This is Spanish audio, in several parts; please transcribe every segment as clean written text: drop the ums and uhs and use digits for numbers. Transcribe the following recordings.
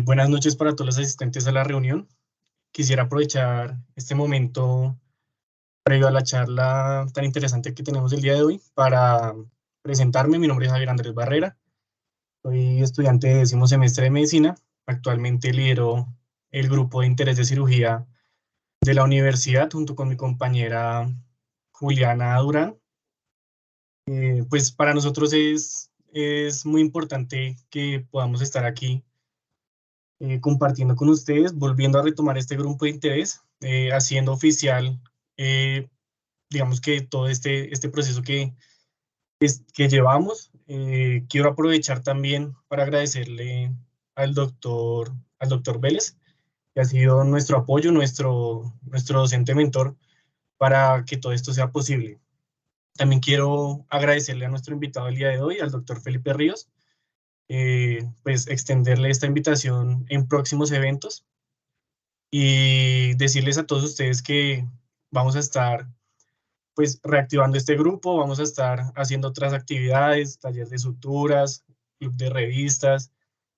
Buenas noches para todos los asistentes a la reunión. Quisiera aprovechar este momento previo a la charla tan interesante que tenemos el día de hoy para presentarme. Mi nombre es Javier Andrés Barrera. Soy estudiante de 10º semestre de medicina. Actualmente lidero el grupo de interés de cirugía de la universidad junto con mi compañera Juliana Durán. Pues para nosotros es muy importante que podamos estar aquí compartiendo con ustedes, volviendo a retomar este grupo de interés, haciendo oficial, digamos que todo este proceso que llevamos. Quiero aprovechar también para agradecerle al doctor Vélez, que ha sido nuestro apoyo, nuestro docente mentor para que todo esto sea posible. También quiero agradecerle a nuestro invitado el día de hoy, al doctor Felipe Ríos, pues extenderle esta invitación en próximos eventos y decirles a todos ustedes que vamos a estar pues reactivando este grupo, vamos a estar haciendo otras actividades, taller de suturas, club de revistas,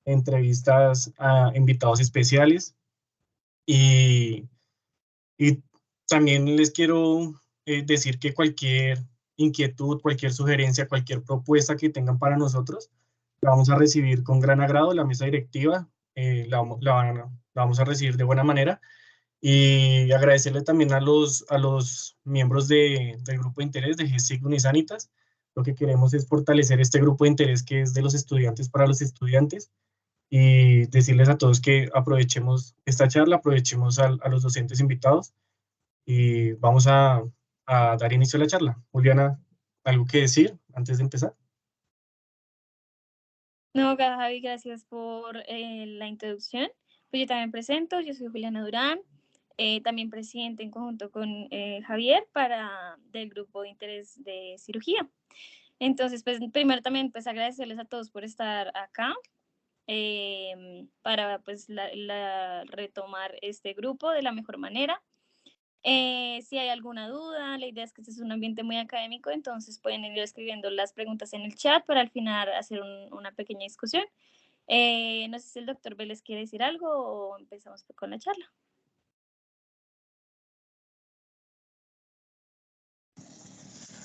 entrevistas a invitados especiales y, y también les quiero decir que cualquier inquietud, cualquier sugerencia, cualquier propuesta que tengan para nosotros, la vamos a recibir con gran agrado. La mesa directiva la vamos a recibir de buena manera. Y agradecerle también a los miembros del grupo de interés de GESIG Unisanitas. Lo que queremos es fortalecer este grupo de interés que es de los estudiantes para los estudiantes y decirles a todos que aprovechemos esta charla, aprovechemos a los docentes invitados y vamos a dar inicio a la charla. Juliana, ¿algo que decir antes de empezar? No, Javi, gracias por la introducción. Pues yo también presento, yo soy Juliana Durán, también presidente en conjunto con Javier del grupo de interés de cirugía. Entonces, pues primero también pues agradecerles a todos por estar acá para pues retomar este grupo de la mejor manera. Si hay alguna duda, la idea es que este es un ambiente muy académico, entonces pueden ir escribiendo las preguntas en el chat para al final hacer una pequeña discusión. No sé si el doctor Vélez quiere decir algo o empezamos con la charla.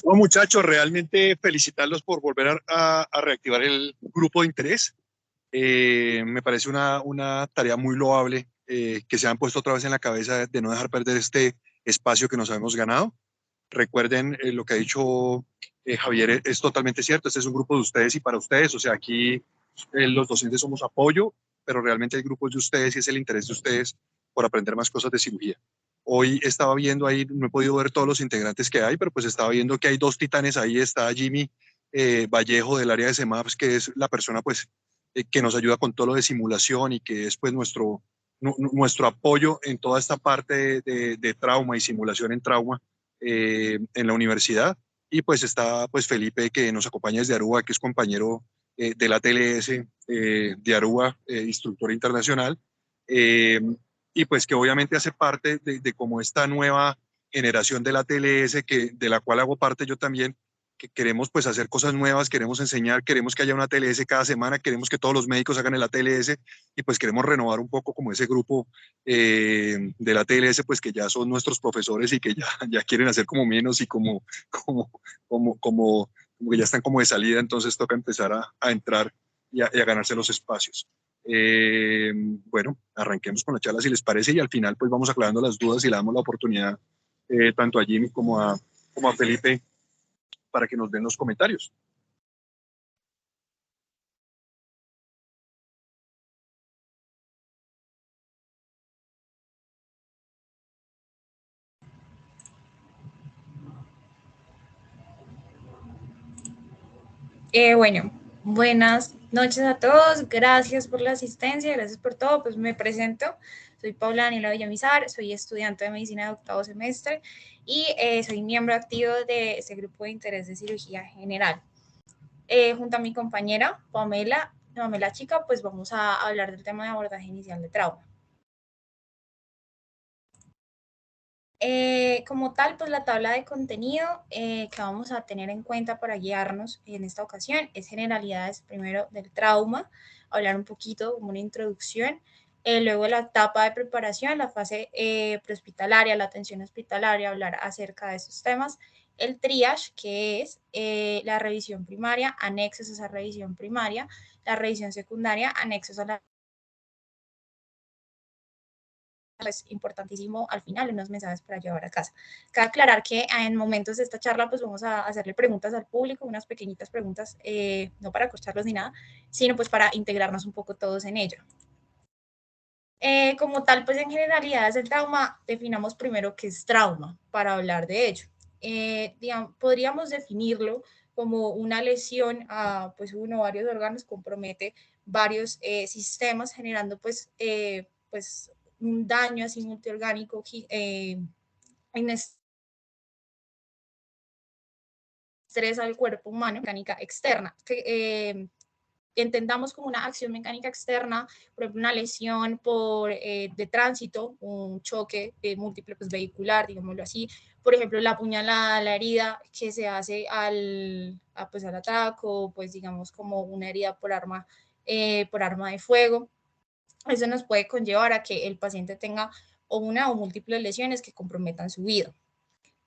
Bueno, muchachos, realmente felicitarlos por volver a reactivar el grupo de interés. Me parece una tarea muy loable que se han puesto otra vez en la cabeza de no dejar perder este espacio que nos habíamos ganado. Recuerden lo que ha dicho Javier, es totalmente cierto. Este es un grupo de ustedes y para ustedes. O sea, aquí los docentes somos apoyo, pero realmente el grupo es de ustedes y es el interés de ustedes por aprender más cosas de cirugía. Hoy estaba viendo ahí, no he podido ver todos los integrantes que hay, pero pues estaba viendo que hay dos titanes ahí. Está Jimmy Vallejo del área de CEMAPS, que es la persona pues que nos ayuda con todo lo de simulación y que es pues nuestro apoyo en toda esta parte de trauma y simulación en trauma en la universidad. Y pues está pues Felipe, que nos acompaña desde Aruba, que es compañero de la TLS de Aruba, instructor internacional. Eh, y pues que obviamente hace parte de como esta nueva generación de la TLS, de la cual hago parte yo también, que queremos pues hacer cosas nuevas, queremos enseñar, queremos que haya una TLS cada semana, queremos que todos los médicos hagan el ATLS y pues queremos renovar un poco como ese grupo de la TLS, pues que ya son nuestros profesores y que ya quieren hacer como menos y como que ya están como de salida, entonces toca empezar a entrar y a ganarse los espacios. Bueno, arranquemos con la charla si les parece y al final pues vamos aclarando las dudas y le damos la oportunidad tanto a Jimmy como a Felipe para que nos den los comentarios. Bueno, buenas noches a todos, gracias por la asistencia, gracias por todo, pues me presento, soy Paula Daniela Villamizar, soy estudiante de medicina de octavo semestre y soy miembro activo de este grupo de interés de cirugía general. Junto a mi compañera Pamela Chica, pues vamos a hablar del tema de abordaje inicial de trauma. Como tal, pues la tabla de contenido que vamos a tener en cuenta para guiarnos en esta ocasión es generalidades primero del trauma, hablar un poquito como una introducción. Luego la etapa de preparación, la fase prehospitalaria, la atención hospitalaria, hablar acerca de esos temas. El triage, que es la revisión primaria, anexos a esa revisión primaria, la revisión secundaria, anexos a la... Es importantísimo al final unos mensajes para llevar a casa. Cabe aclarar que en momentos de esta charla pues vamos a hacerle preguntas al público, unas pequeñitas preguntas, no para acostarlos ni nada, sino pues para integrarnos un poco todos en ello. Como tal, pues en generalidades del trauma, definamos primero qué es trauma para hablar de ello. Digamos, podríamos definirlo como una lesión a pues uno o varios órganos, compromete varios sistemas, generando pues un daño así multiorgánico en estrés al cuerpo humano, mecánica externa, que entendamos como una acción mecánica externa, por ejemplo, una lesión de tránsito, un choque múltiple pues, vehicular, digámoslo así, por ejemplo, la puñalada, la herida que se hace al atraco, pues digamos como una herida por arma de fuego. Eso nos puede conllevar a que el paciente tenga o una o múltiples lesiones que comprometan su vida.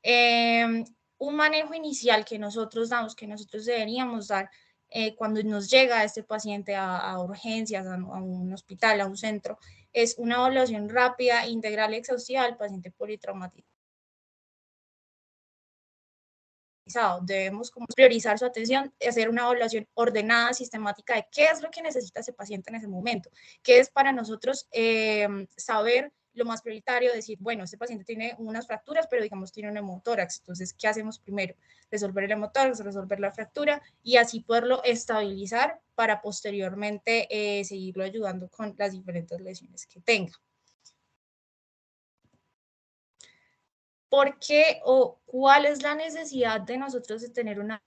Un manejo inicial que nosotros damos, que nosotros deberíamos dar cuando nos llega este paciente a urgencias, a un hospital, a un centro, es una evaluación rápida, integral y exhaustiva del paciente politraumático. Debemos como priorizar su atención, hacer una evaluación ordenada, sistemática de qué es lo que necesita ese paciente en ese momento, qué es para nosotros saber lo más prioritario, decir, bueno, este paciente tiene unas fracturas, pero digamos tiene un hemotórax, entonces, ¿qué hacemos primero? Resolver el hemotórax, resolver la fractura y así poderlo estabilizar para posteriormente seguirlo ayudando con las diferentes lesiones que tenga. ¿Por qué o cuál es la necesidad de nosotros de tener una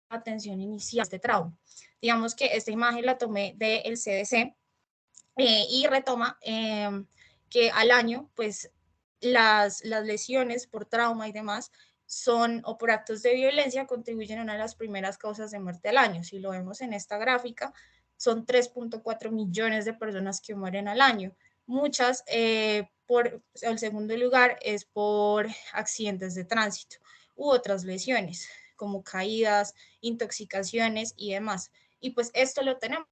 atención inicial a este trauma? Digamos que esta imagen la tomé del CDC y retoma que al año, pues, las lesiones por trauma y demás son, o por actos de violencia, contribuyen a una de las primeras causas de muerte al año. Si lo vemos en esta gráfica, son 3.4 millones de personas que mueren al año. Muchas, el segundo lugar es por accidentes de tránsito u otras lesiones, como caídas, intoxicaciones y demás. Y pues esto lo tenemos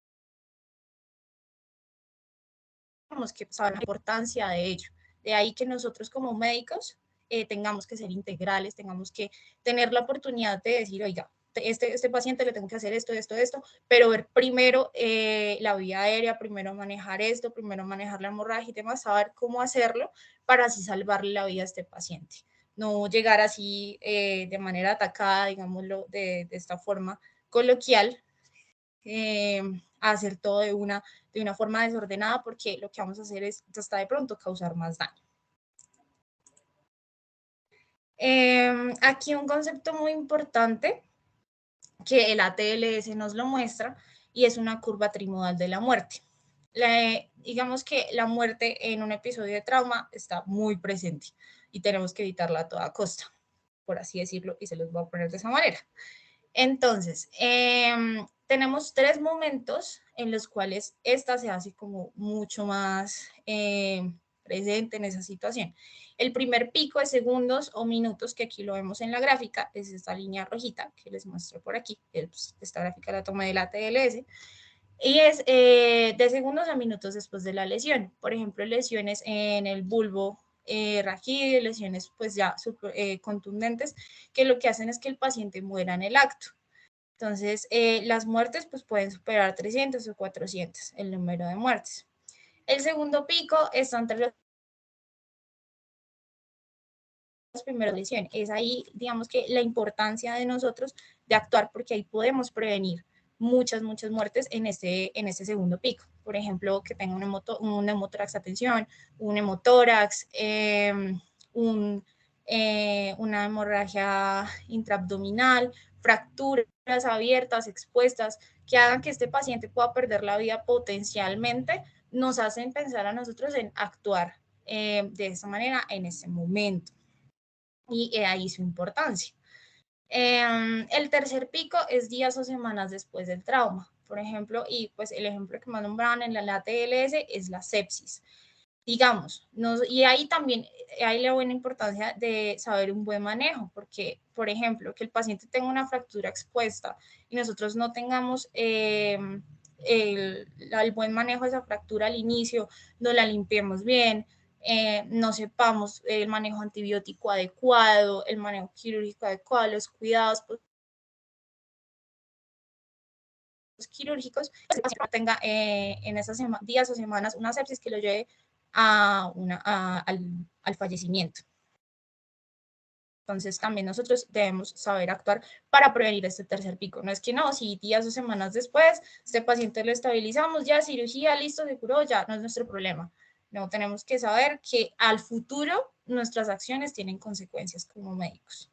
que saber la importancia de ello. De ahí que nosotros como médicos tengamos que ser integrales, tengamos que tener la oportunidad de decir, oiga, este paciente le tengo que hacer esto, pero ver primero la vía aérea, primero manejar esto, primero manejar la hemorragia y demás, saber cómo hacerlo para así salvarle la vida a este paciente. No llegar así de manera atacada, digámoslo, de esta forma coloquial, a hacer todo de una forma desordenada, porque lo que vamos a hacer es hasta de pronto causar más daño. Aquí un concepto muy importante que el ATLS nos lo muestra y es una curva trimodal de la muerte. Digamos que la muerte en un episodio de trauma está muy presente y tenemos que evitarla a toda costa, por así decirlo, y se los voy a poner de esa manera. Entonces, tenemos 3 momentos en los cuales esta se hace como mucho más presente en esa situación. El primer pico de segundos o minutos, que aquí lo vemos en la gráfica, es esta línea rojita que les muestro por aquí. Esta gráfica la tomé de la ATLS. Y es de segundos a minutos después de la lesión. Por ejemplo, lesiones en el bulbo raquídeo, lesiones pues ya contundentes, que lo que hacen es que el paciente muera en el acto. Entonces, las muertes pues pueden superar 300 o 400, el número de muertes. El segundo pico está entre las primeras lesiones. Es ahí, digamos que la importancia de nosotros de actuar, porque ahí podemos prevenir muchas muertes en ese segundo pico. Por ejemplo, que tenga un hemotórax, atención, un hemotórax, una hemorragia intraabdominal, fracturas abiertas, expuestas, que hagan que este paciente pueda perder la vida potencialmente, nos hacen pensar a nosotros en actuar de esa manera en ese momento. Y ahí su importancia. El tercer pico es días o semanas después del trauma, por ejemplo, y pues el ejemplo que más nombraban en la TLS es la sepsis. Digamos, y ahí también hay la buena importancia de saber un buen manejo, porque, por ejemplo, que el paciente tenga una fractura expuesta y nosotros no tengamos el buen manejo de esa fractura al inicio, no la limpiemos bien, no sepamos el manejo antibiótico adecuado, el manejo quirúrgico adecuado, los cuidados quirúrgicos, pues el paciente tenga en esos días o semanas una sepsis que lo lleve al fallecimiento. Entonces también nosotros debemos saber actuar para prevenir este tercer pico. No es que no, si días o semanas después este paciente lo estabilizamos, ya cirugía, listo, se curó, ya no es nuestro problema. No, tenemos que saber que al futuro nuestras acciones tienen consecuencias como médicos.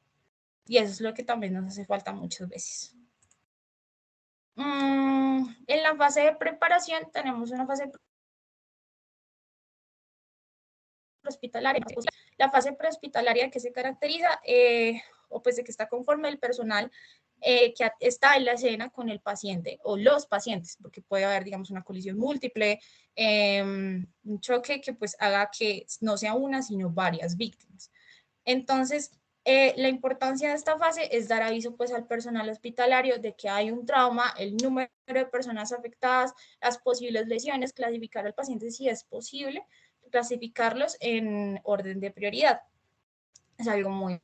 Y eso es lo que también nos hace falta muchas veces. En la fase de preparación tenemos una fase prehospitalaria. La fase prehospitalaria que se caracteriza o pues de que está conforme el personal que está en la escena con el paciente o los pacientes, porque puede haber, digamos, una colisión múltiple, un choque que pues haga que no sea una, sino varias víctimas. Entonces, la importancia de esta fase es dar aviso pues al personal hospitalario de que hay un trauma, el número de personas afectadas, las posibles lesiones, clasificar al paciente si es posible, clasificarlos en orden de prioridad. Es algo muy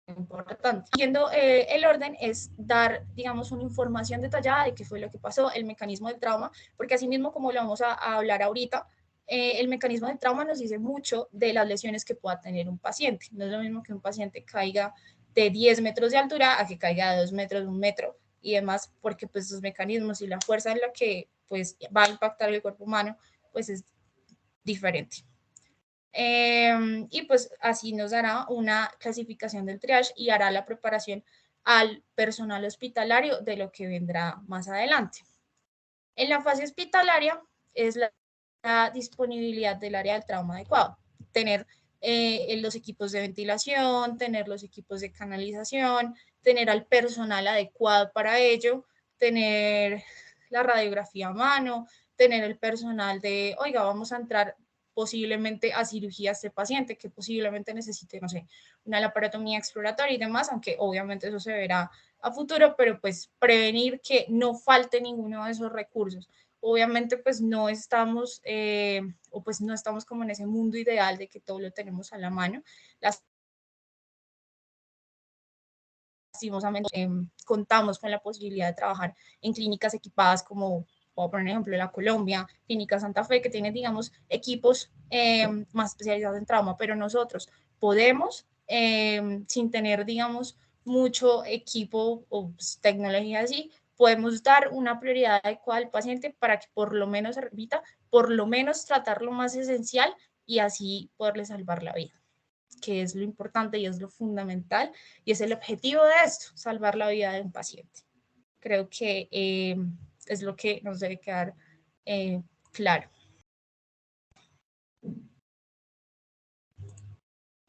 importante. Siguiendo el orden es dar, digamos, una información detallada de qué fue lo que pasó, el mecanismo del trauma, porque así mismo como lo vamos a hablar ahorita, el mecanismo del trauma nos dice mucho de las lesiones que pueda tener un paciente. No es lo mismo que un paciente caiga de 10 metros de altura a que caiga de 2 metros, 1 metro y demás, porque pues los mecanismos y la fuerza en la que pues va a impactar el cuerpo humano pues es diferente. Y pues así nos dará una clasificación del triage y hará la preparación al personal hospitalario de lo que vendrá más adelante. En la fase hospitalaria es la disponibilidad del área del trauma adecuado, tener los equipos de ventilación, tener los equipos de canalización, tener al personal adecuado para ello, tener la radiografía a mano, tener el personal de, oiga, vamos a entrar posiblemente a cirugía a este paciente que posiblemente necesite, no sé, una laparotomía exploratoria y demás, aunque obviamente eso se verá a futuro, pero pues prevenir que no falte ninguno de esos recursos. Obviamente pues no estamos, o pues no estamos como en ese mundo ideal de que todo lo tenemos a la mano. Lastimosamente contamos con la posibilidad de trabajar en clínicas equipadas como, puedo poner ejemplo, la Colombia, Clínica Santa Fe, que tiene, digamos, equipos más especializados en trauma, pero nosotros podemos, sin tener, digamos, mucho equipo o pues, tecnología así, podemos dar una prioridad adecuada al paciente para que por lo menos se repita, por lo menos tratar lo más esencial y así poderle salvar la vida, que es lo importante y es lo fundamental y es el objetivo de esto, salvar la vida de un paciente. Creo que es lo que nos debe quedar claro.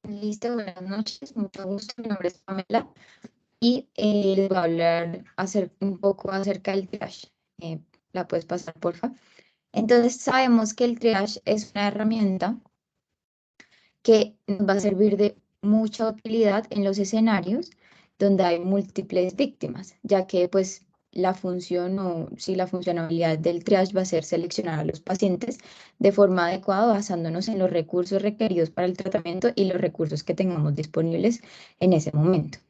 Listo, buenas noches, mucho gusto, mi nombre es Pamela y les voy a hablar un poco acerca del triage. ¿La puedes pasar, por favor? Entonces, sabemos que el triage es una herramienta que nos va a servir de mucha utilidad en los escenarios donde hay múltiples víctimas, ya que pues la función o si la funcionalidad del triage va a ser seleccionar a los pacientes de forma adecuada basándonos en los recursos requeridos para el tratamiento y los recursos que tengamos disponibles en ese momento.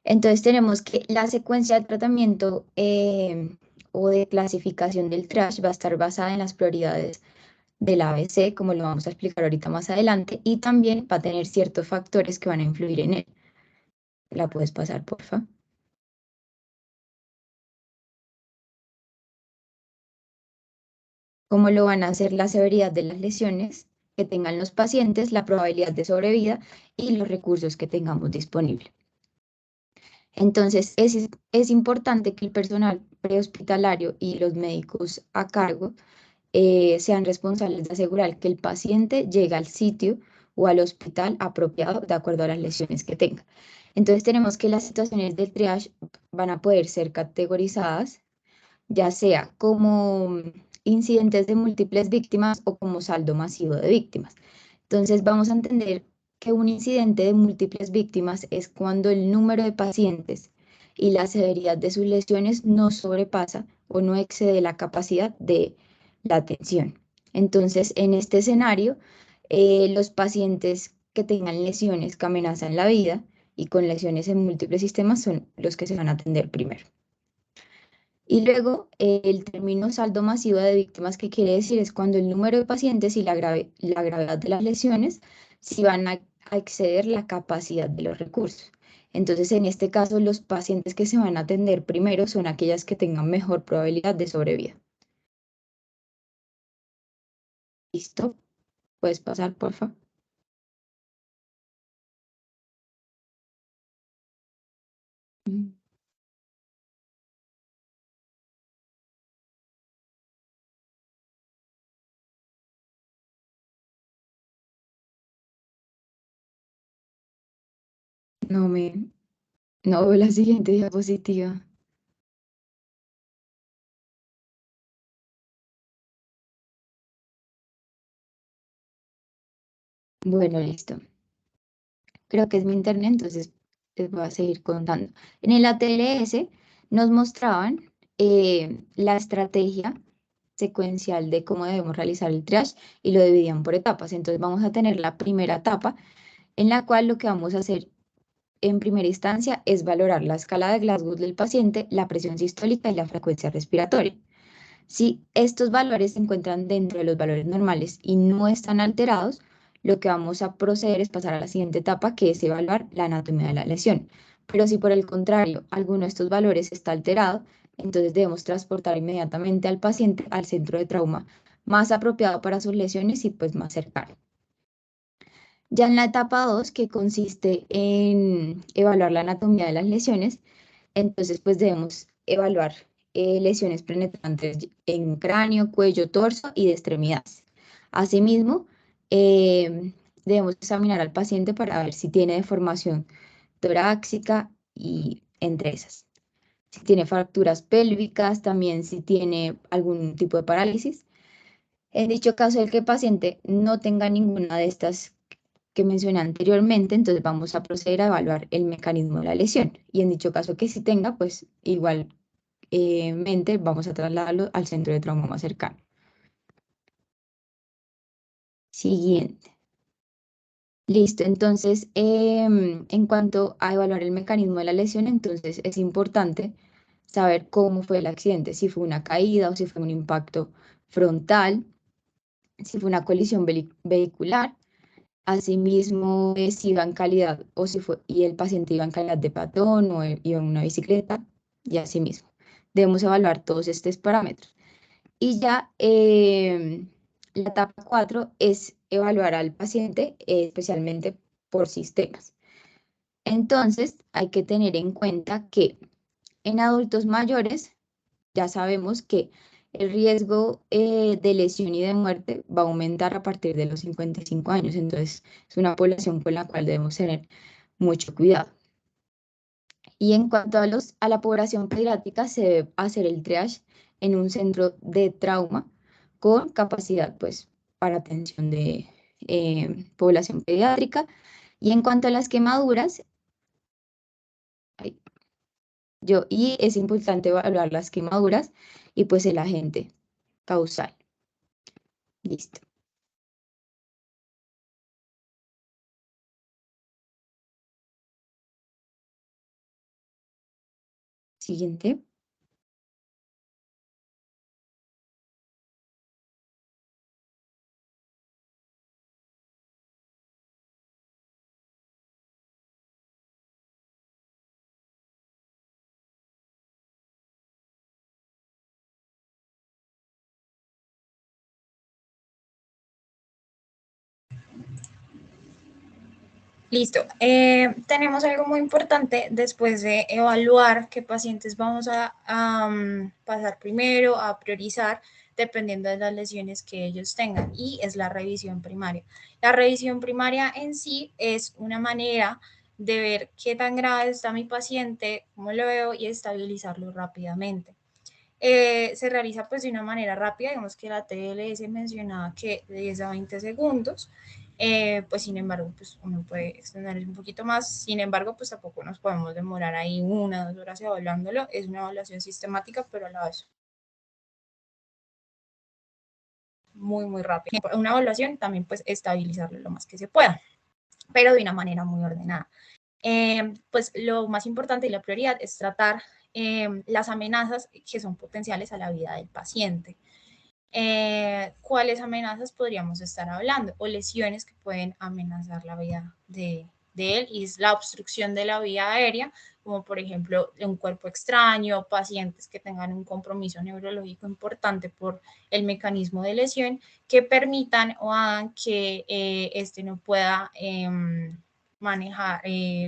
Entonces tenemos que la secuencia de tratamiento o de clasificación del triage va a estar basada en las prioridades del ABC, como lo vamos a explicar ahorita más adelante, y también va a tener ciertos factores que van a influir en él. ¿La puedes pasar, por favor? Cómo lo van a hacer la severidad de las lesiones que tengan los pacientes, la probabilidad de sobrevida y los recursos que tengamos disponibles. Entonces, es importante que el personal prehospitalario y los médicos a cargo sean responsables de asegurar que el paciente llegue al sitio o al hospital apropiado de acuerdo a las lesiones que tenga. Entonces tenemos que las situaciones del triage van a poder ser categorizadas, ya sea como incidentes de múltiples víctimas o como saldo masivo de víctimas. Entonces vamos a entender que un incidente de múltiples víctimas es cuando el número de pacientes y la severidad de sus lesiones no sobrepasa o no excede la capacidad de la atención. Entonces, en este escenario, los pacientes que tengan lesiones que amenazan la vida y con lesiones en múltiples sistemas son los que se van a atender primero. Y luego, el término saldo masivo de víctimas, que quiere decir es cuando el número de pacientes y la gravedad de las lesiones si van a exceder la capacidad de los recursos. Entonces, en este caso, los pacientes que se van a atender primero son aquellas que tengan mejor probabilidad de sobrevida. ¿Listo? ¿Puedes pasar, por favor? No veo la siguiente diapositiva. Bueno, listo. Creo que es mi internet, entonces les voy a seguir contando. En el ATLS nos mostraban la estrategia secuencial de cómo debemos realizar el triage y lo dividían por etapas. Entonces vamos a tener la primera etapa en la cual lo que vamos a hacer en primera instancia es valorar la escala de Glasgow del paciente, la presión sistólica y la frecuencia respiratoria. Si estos valores se encuentran dentro de los valores normales y no están alterados, lo que vamos a proceder es pasar a la siguiente etapa, que es evaluar la anatomía de la lesión. Pero si por el contrario alguno de estos valores está alterado, entonces debemos transportar inmediatamente al paciente al centro de trauma más apropiado para sus lesiones y pues más cercano. Ya en la etapa 2, que consiste en evaluar la anatomía de las lesiones, entonces pues debemos evaluar lesiones penetrantes en cráneo, cuello, torso y de extremidades. Asimismo, debemos examinar al paciente para ver si tiene deformación torácica y entre esas. Si tiene fracturas pélvicas, también si tiene algún tipo de parálisis. En dicho caso, el que el paciente no tenga ninguna de estas que mencioné anteriormente, entonces vamos a proceder a evaluar el mecanismo de la lesión. Y en dicho caso que si tenga, pues igualmente vamos a trasladarlo al centro de trauma más cercano. Siguiente. Listo, entonces en cuanto a evaluar el mecanismo de la lesión, entonces es importante saber cómo fue el accidente, si fue una caída o si fue un impacto frontal, si fue una colisión vehicular. Asimismo, si iba en calidad o si fue y el paciente iba en calidad de peatón o iba en una bicicleta, y asimismo. Debemos evaluar todos estos parámetros. Y ya la etapa 4 es evaluar al paciente, especialmente por sistemas. Entonces, hay que tener en cuenta que en adultos mayores ya sabemos que el riesgo de lesión y de muerte va a aumentar a partir de los 55 años. Entonces, es una población con la cual debemos tener mucho cuidado. Y en cuanto a la población pediátrica, se debe hacer el triage en un centro de trauma con capacidad, pues, para atención de población pediátrica. Y en cuanto a las quemaduras, y es importante evaluar las quemaduras y pues el agente causal. Listo. Siguiente. Listo. Tenemos algo muy importante después de evaluar qué pacientes vamos a pasar primero, a priorizar, dependiendo de las lesiones que ellos tengan, y es la revisión primaria. La revisión primaria en sí es una manera de ver qué tan grave está mi paciente, cómo lo veo, y estabilizarlo rápidamente. Se realiza pues de una manera rápida, digamos que la TLS mencionaba que de 10 a 20 segundos, pues sin embargo, pues uno puede extender un poquito más, sin embargo, pues tampoco nos podemos demorar ahí 1 o 2 horas evaluándolo, es una evaluación sistemática, pero a la vez muy rápida. Una evaluación también pues estabilizarlo lo más que se pueda, pero de una manera muy ordenada. Pues lo más importante y la prioridad es tratar las amenazas que son potenciales a la vida del paciente. ¿Cuáles amenazas podríamos estar hablando? O lesiones que pueden amenazar la vida de él, y es la obstrucción de la vía aérea, como por ejemplo un cuerpo extraño, pacientes que tengan un compromiso neurológico importante por el mecanismo de lesión, que permitan o hagan que este no pueda manejar,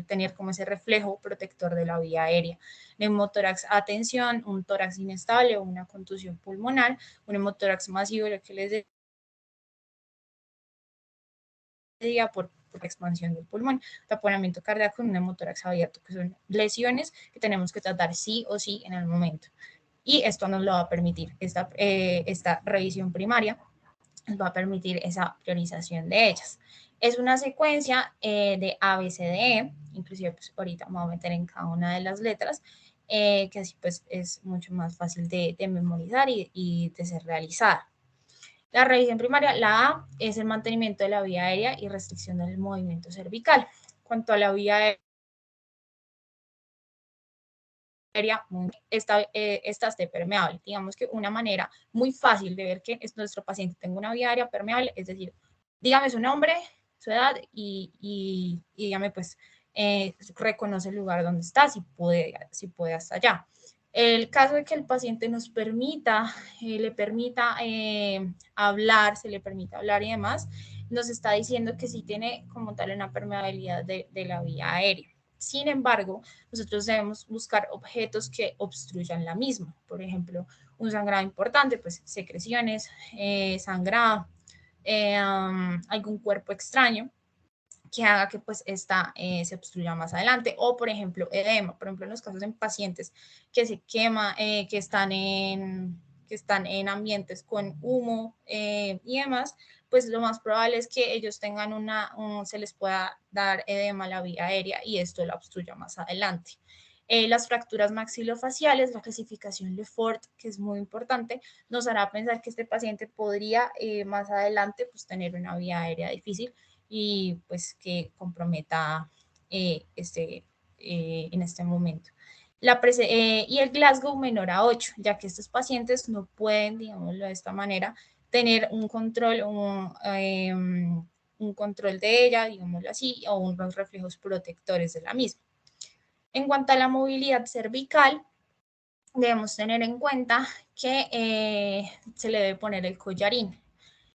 tener como ese reflejo protector de la vía aérea. Neumotórax a tensión, un tórax inestable o una contusión pulmonar, un hemotórax masivo, lo que les decía, por expansión del pulmón, taponamiento cardíaco, un hemotórax abierto, que son lesiones que tenemos que tratar sí o sí en el momento. Y esto nos lo va a permitir, esta revisión primaria nos va a permitir esa priorización de ellas. Es una secuencia de ABCDE, inclusive pues ahorita me voy a meter en cada una de las letras, que así pues es mucho más fácil de memorizar y de ser realizada. La revisión primaria, la A, es el mantenimiento de la vía aérea y restricción del movimiento cervical. Cuanto a la vía aérea, esta esté permeable. Digamos que una manera muy fácil de ver que nuestro paciente tenga una vía aérea permeable, es decir, dígame su nombre, su edad y dígame pues reconoce el lugar donde está, si puede hasta allá. El caso de que el paciente nos permita, le permita hablar, se le permita hablar y demás, nos está diciendo que sí tiene como tal una permeabilidad de la vía aérea. Sin embargo, nosotros debemos buscar objetos que obstruyan la misma. Por ejemplo, un sangrado importante, pues secreciones, sangrado, algún cuerpo extraño que haga que pues esta se obstruya más adelante, o por ejemplo edema, por ejemplo en los casos en pacientes que se quema, que están en ambientes con humo y demás, pues lo más probable es que ellos tengan se les pueda dar edema a la vía aérea y esto la obstruya más adelante. Las fracturas maxilofaciales, la clasificación Lefort, que es muy importante, nos hará pensar que este paciente podría más adelante pues tener una vía aérea difícil y pues que comprometa en este momento. Y el Glasgow menor a 8, ya que estos pacientes no pueden, digámoslo de esta manera, tener un control, un control de ella, digámoslo así, o unos reflejos protectores de la misma. En cuanto a la movilidad cervical, debemos tener en cuenta que se le debe poner el collarín.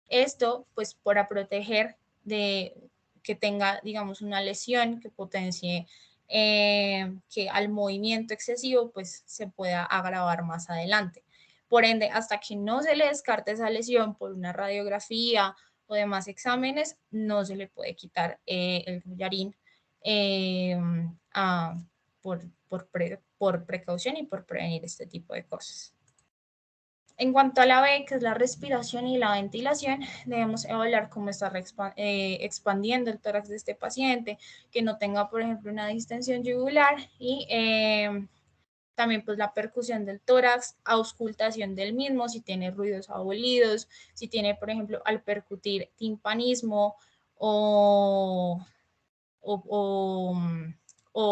Esto, pues, para proteger de que tenga, digamos, una lesión que potencie que al movimiento excesivo, pues, se pueda agravar más adelante. Por ende, hasta que no se le descarte esa lesión por una radiografía o demás exámenes, no se le puede quitar el collarín por precaución y por prevenir este tipo de cosas. En cuanto a la B, que es la respiración y la ventilación, debemos evaluar cómo está expandiendo el tórax de este paciente, que no tenga, por ejemplo, una distensión yugular y también pues la percusión del tórax, auscultación del mismo, si tiene ruidos abolidos, si tiene, por ejemplo, al percutir timpanismo o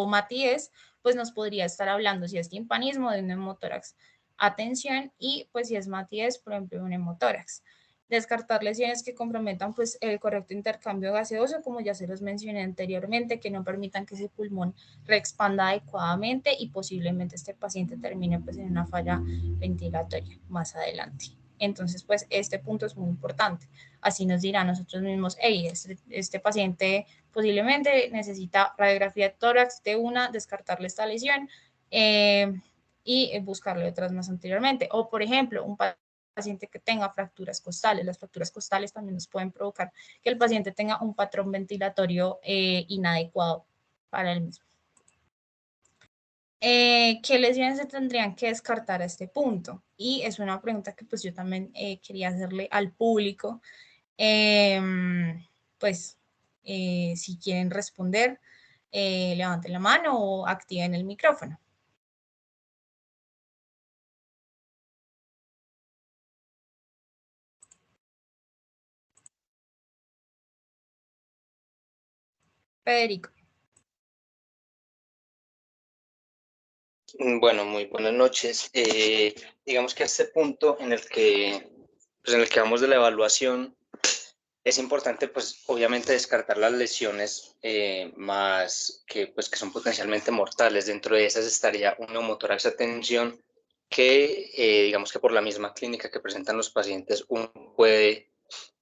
matíes, pues nos podría estar hablando si es timpanismo de un hemotórax a tensión y pues si es matíes, por ejemplo, de un hemotórax. Descartar lesiones que comprometan pues el correcto intercambio gaseoso, como ya se los mencioné anteriormente, que no permitan que ese pulmón reexpanda adecuadamente y posiblemente este paciente termine pues en una falla ventilatoria más adelante. Entonces, pues este punto es muy importante. Así nos dirá a nosotros mismos, hey, este paciente posiblemente necesita radiografía de tórax de una, descartarle esta lesión y buscarle otras más anteriormente. O, por ejemplo, un paciente que tenga fracturas costales. Las fracturas costales también nos pueden provocar que el paciente tenga un patrón ventilatorio inadecuado para el mismo. ¿Qué lesiones se tendrían que descartar a este punto? Y es una pregunta que pues yo también quería hacerle al público. Pues si quieren responder, levanten la mano o activen el micrófono. Federico. Bueno, muy buenas noches. Digamos que a este punto en el que vamos de la evaluación, es importante, pues, obviamente descartar las lesiones más que son potencialmente mortales. Dentro de esas estaría un neumotórax a tensión que, digamos que por la misma clínica que presentan los pacientes, uno puede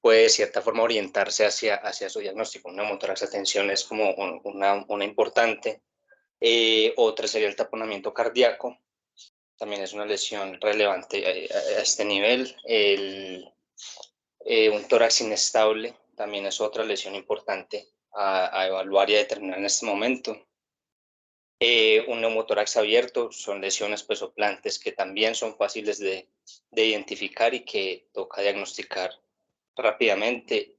de cierta forma orientarse hacia su diagnóstico. Un neumotórax a tensión es como una importante. Otra sería el taponamiento cardíaco, también es una lesión relevante a este nivel. Un tórax inestable también es otra lesión importante a evaluar y a determinar en este momento. Un neumotórax abierto son lesiones soplantes que también son fáciles de identificar y que toca diagnosticar rápidamente.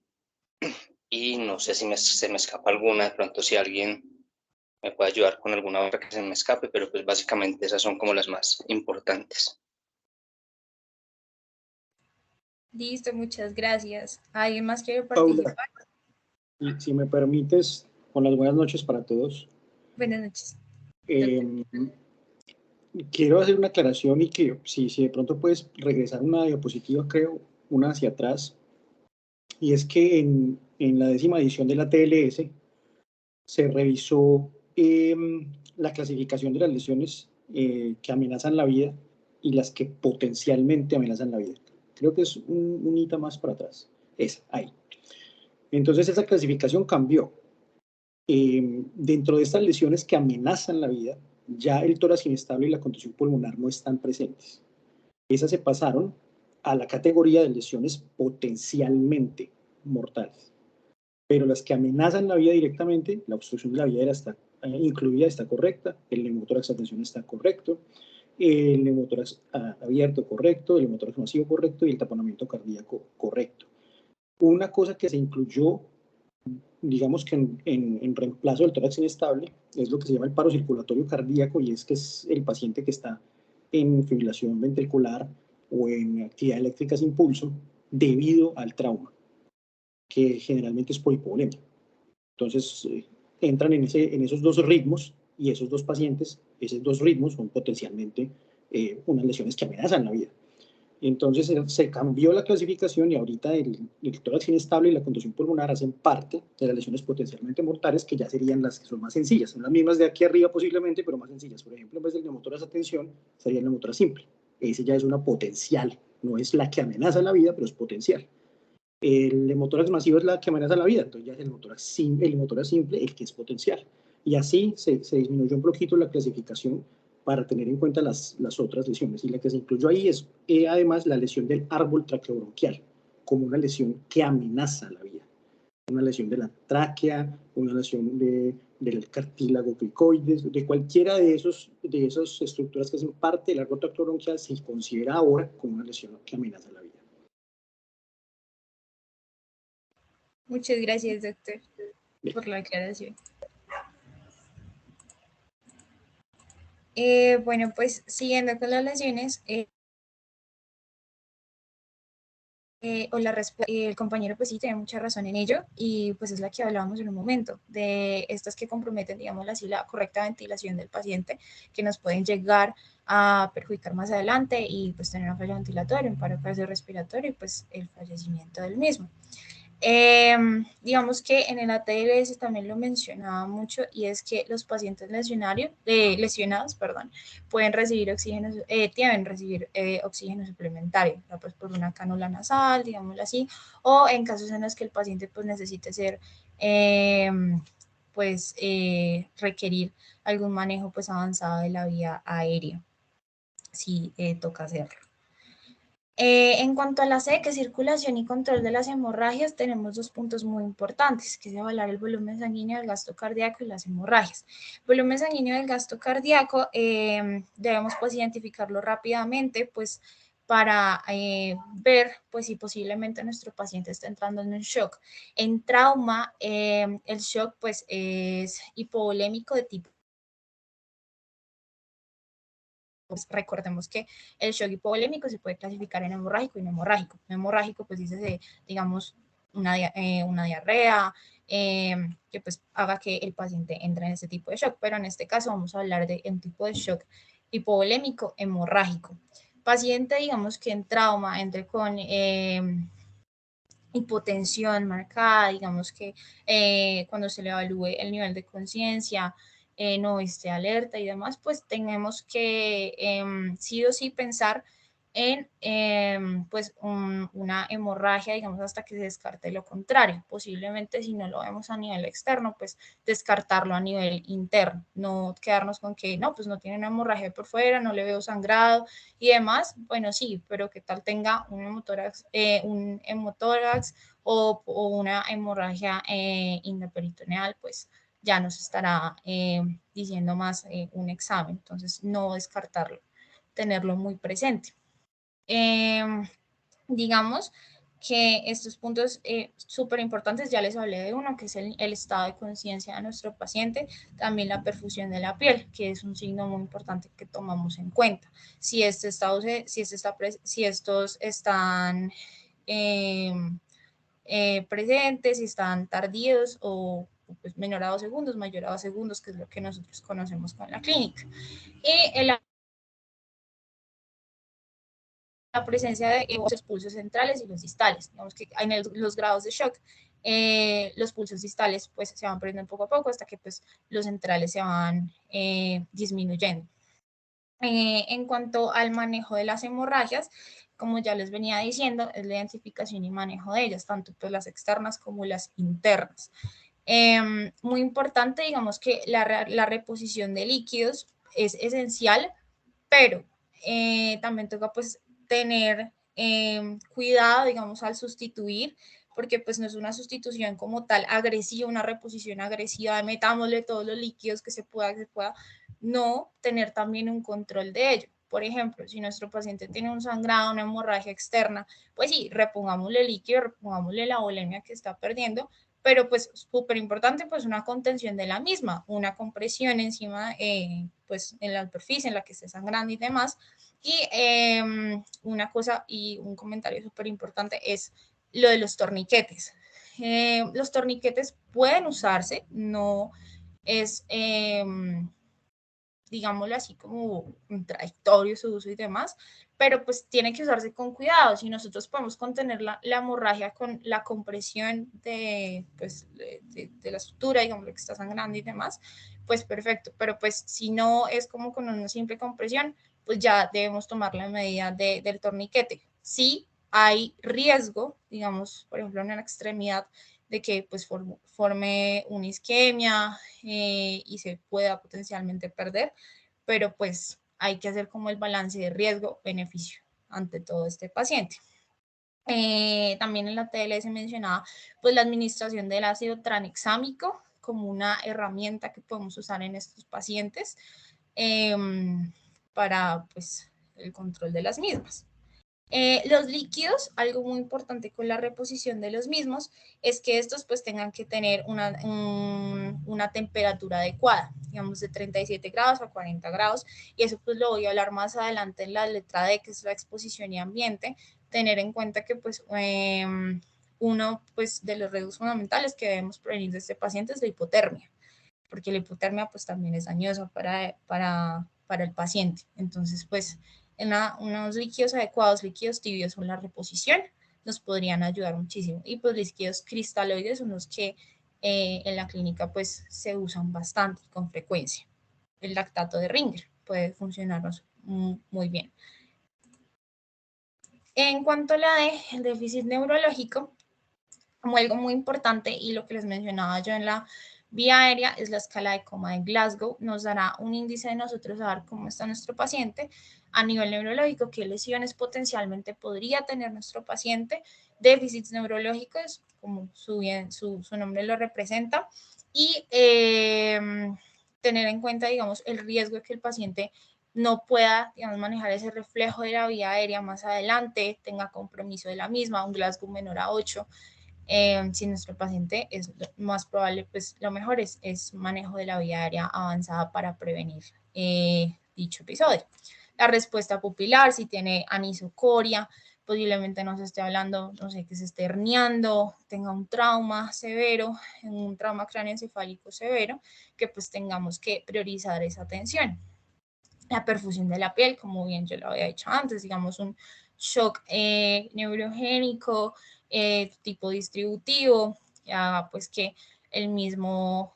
Y no sé si se me escapa alguna, de pronto si alguien me puede ayudar con alguna otra que se me escape, pero pues básicamente esas son como las más importantes. Listo, muchas gracias. ¿Alguien más quiere participar? Paula, si me permites, con las buenas noches para todos. Buenas noches. Quiero hacer una aclaración y que si de pronto puedes regresar una diapositiva, creo, una hacia atrás, y es que en la 10ª edición de la TLS se revisó la clasificación de las lesiones que amenazan la vida y las que potencialmente amenazan la vida. Creo que es un hito más para atrás. Ahí. Entonces esa clasificación cambió. Dentro de estas lesiones que amenazan la vida, ya el tórax inestable y la contusión pulmonar no están presentes. Esas se pasaron a la categoría de lesiones potencialmente mortales. Pero las que amenazan la vida directamente, la obstrucción de la vida está incluida, está correcta, el neumotórax a tensión está correcto, el neumotórax abierto correcto, el neumotórax masivo correcto y el taponamiento cardíaco correcto. Una cosa que se incluyó, digamos que en reemplazo del tórax inestable, es lo que se llama el paro circulatorio cardíaco, y es que es el paciente que está en fibrilación ventricular o en actividad eléctrica sin pulso debido al trauma, que generalmente es por hipovolemia. Entonces, entran en esos dos ritmos, y esos dos pacientes, esos dos ritmos son potencialmente unas lesiones que amenazan la vida. Entonces se cambió la clasificación y ahorita el tórax inestable y la contusión pulmonar hacen parte de las lesiones potencialmente mortales, que ya serían las que son más sencillas. Son las mismas de aquí arriba posiblemente, pero más sencillas. Por ejemplo, en vez del neumotórax a tensión, sería el neumotórax simple. Ese ya es una potencial, no es la que amenaza la vida, pero es potencial. El neumotórax masivo es la que amenaza la vida, entonces ya es el neumotórax simple el que es potencial. Y así se disminuyó un poquito la clasificación para tener en cuenta las otras lesiones. Y la que se incluyó ahí es además la lesión del árbol traqueobronquial, como una lesión que amenaza la vida. Una lesión de la tráquea, una lesión del cartílago cricoides, de cualquiera de esas estructuras que hacen parte del árbol traqueobronquial, se considera ahora como una lesión que amenaza la vida. Muchas gracias, doctor, por la aclaración. Bueno, pues siguiendo con las lesiones, el compañero pues sí tiene mucha razón en ello, y pues es la que hablábamos en un momento, de estas que comprometen, digamos así, la correcta ventilación del paciente, que nos pueden llegar a perjudicar más adelante y pues tener una falla ventilatoria, un paro cardiorrespiratorio y pues el fallecimiento del mismo. Digamos que en el ATLS también lo mencionaba mucho, y es que los pacientes lesionados pueden recibir oxígeno, deben recibir oxígeno suplementario, pues por una cánula nasal, digámoslo así, o en casos en los que el paciente pues necesite ser, requerir algún manejo pues avanzado de la vía aérea, si toca hacerlo. En cuanto a la SEC, circulación y control de las hemorragias, tenemos dos puntos muy importantes, que es evaluar el volumen sanguíneo del gasto cardíaco y las hemorragias. El volumen sanguíneo del gasto cardíaco debemos pues identificarlo rápidamente, pues para ver pues si posiblemente nuestro paciente está entrando en un shock. En trauma, el shock pues es hipovolémico de tipo. Pues recordemos que el shock hipovolémico se puede clasificar en hemorrágico y no hemorrágico. Hemorrágico, pues dice, digamos, una diarrea que pues haga que el paciente entre en ese tipo de shock, pero en este caso vamos a hablar de un tipo de shock hipovolémico hemorrágico. Paciente, digamos, que en trauma entre con hipotensión marcada, digamos que cuando se le evalúe el nivel de conciencia, no esté alerta y demás, pues tenemos que sí o sí pensar en pues una hemorragia, digamos, hasta que se descarte lo contrario. Posiblemente si no lo vemos a nivel externo, pues descartarlo a nivel interno, no quedarnos con que no, pues no tiene una hemorragia por fuera, no le veo sangrado y demás. Bueno, sí, pero que tal tenga un hemotórax o una hemorragia intraperitoneal, pues ya nos estará diciendo más un examen. Entonces, no descartarlo, tenerlo muy presente. Digamos que estos puntos súper importantes, ya les hablé de uno, que es el estado de conciencia de nuestro paciente, también la perfusión de la piel, que es un signo muy importante que tomamos en cuenta. Si estos están presentes, si están tardíos o pues, menor a 2 segundos, mayor a 2 segundos, que es lo que nosotros conocemos con la clínica. Y la presencia de los pulsos centrales y los distales. Digamos que en los grados de shock, los pulsos distales pues se van perdiendo poco a poco hasta que pues los centrales se van disminuyendo. En cuanto al manejo de las hemorragias, como ya les venía diciendo, es la identificación y manejo de ellas, tanto pues las externas como las internas. Muy importante, digamos que la reposición de líquidos es esencial, pero también toca pues tener cuidado, digamos, al sustituir, porque pues no es una sustitución como tal agresiva, una reposición agresiva, metámosle todos los líquidos que se pueda, no, tener también un control de ello. Por ejemplo, si nuestro paciente tiene un sangrado, una hemorragia externa, pues sí, repongámosle líquido, repongámosle la volemia que está perdiendo, pero pues súper importante pues una contención de la misma, una compresión encima pues en la superficie en la que esté sangrando y demás. Y una cosa y un comentario súper importante es lo de los torniquetes. Los torniquetes pueden usarse, no es digámoslo así, como contradictorio su uso y demás, pero pues tiene que usarse con cuidado. Si nosotros podemos contener la hemorragia con la compresión de la sutura, digamos, lo que está sangrando y demás, pues perfecto, pero pues si no es como con una simple compresión, pues ya debemos tomar la medida del torniquete. Sí hay riesgo, digamos, por ejemplo, en una extremidad, de que pues forme una isquemia y se pueda potencialmente perder, pero pues hay que hacer como el balance de riesgo-beneficio ante todo este paciente. También en la TLS se mencionaba pues la administración del ácido tranexámico como una herramienta que podemos usar en estos pacientes para pues el control de las mismas. Los líquidos, algo muy importante con la reposición de los mismos, es que estos pues tengan que tener una temperatura adecuada, digamos de 37 grados a 40 grados, y eso pues lo voy a hablar más adelante en la letra D, que es la exposición y ambiente, tener en cuenta que pues uno pues de los riesgos fundamentales que debemos prevenir de este paciente es la hipotermia, porque la hipotermia pues también es dañosa para el paciente. Entonces pues unos líquidos adecuados, líquidos tibios son la reposición, nos podrían ayudar muchísimo. Y pues líquidos cristaloides son los que en la clínica pues se usan bastante con frecuencia. El lactato de Ringer puede funcionarnos muy bien. En cuanto a la de déficit neurológico, como algo muy importante y lo que les mencionaba yo en la vía aérea es la escala de coma de Glasgow. Nos dará un índice de nosotros a ver cómo está nuestro paciente a nivel neurológico, qué lesiones potencialmente podría tener nuestro paciente, déficits neurológicos, como su nombre lo representa, y tener en cuenta, digamos, el riesgo de que el paciente no pueda, digamos, manejar ese reflejo de la vía aérea más adelante, tenga compromiso de la misma, un Glasgow menor a 8. Si nuestro paciente es más probable, pues lo mejor es manejo de la vía aérea avanzada para prevenir dicho episodio. La respuesta pupilar, si tiene anisocoria, posiblemente nos esté hablando, no sé, que se esté herniando, tenga un trauma severo, un trauma cráneoencefálico severo, que pues tengamos que priorizar esa atención. La perfusión de la piel, como bien yo lo había dicho antes, digamos un shock neurogénico, tipo distributivo, ya pues que el mismo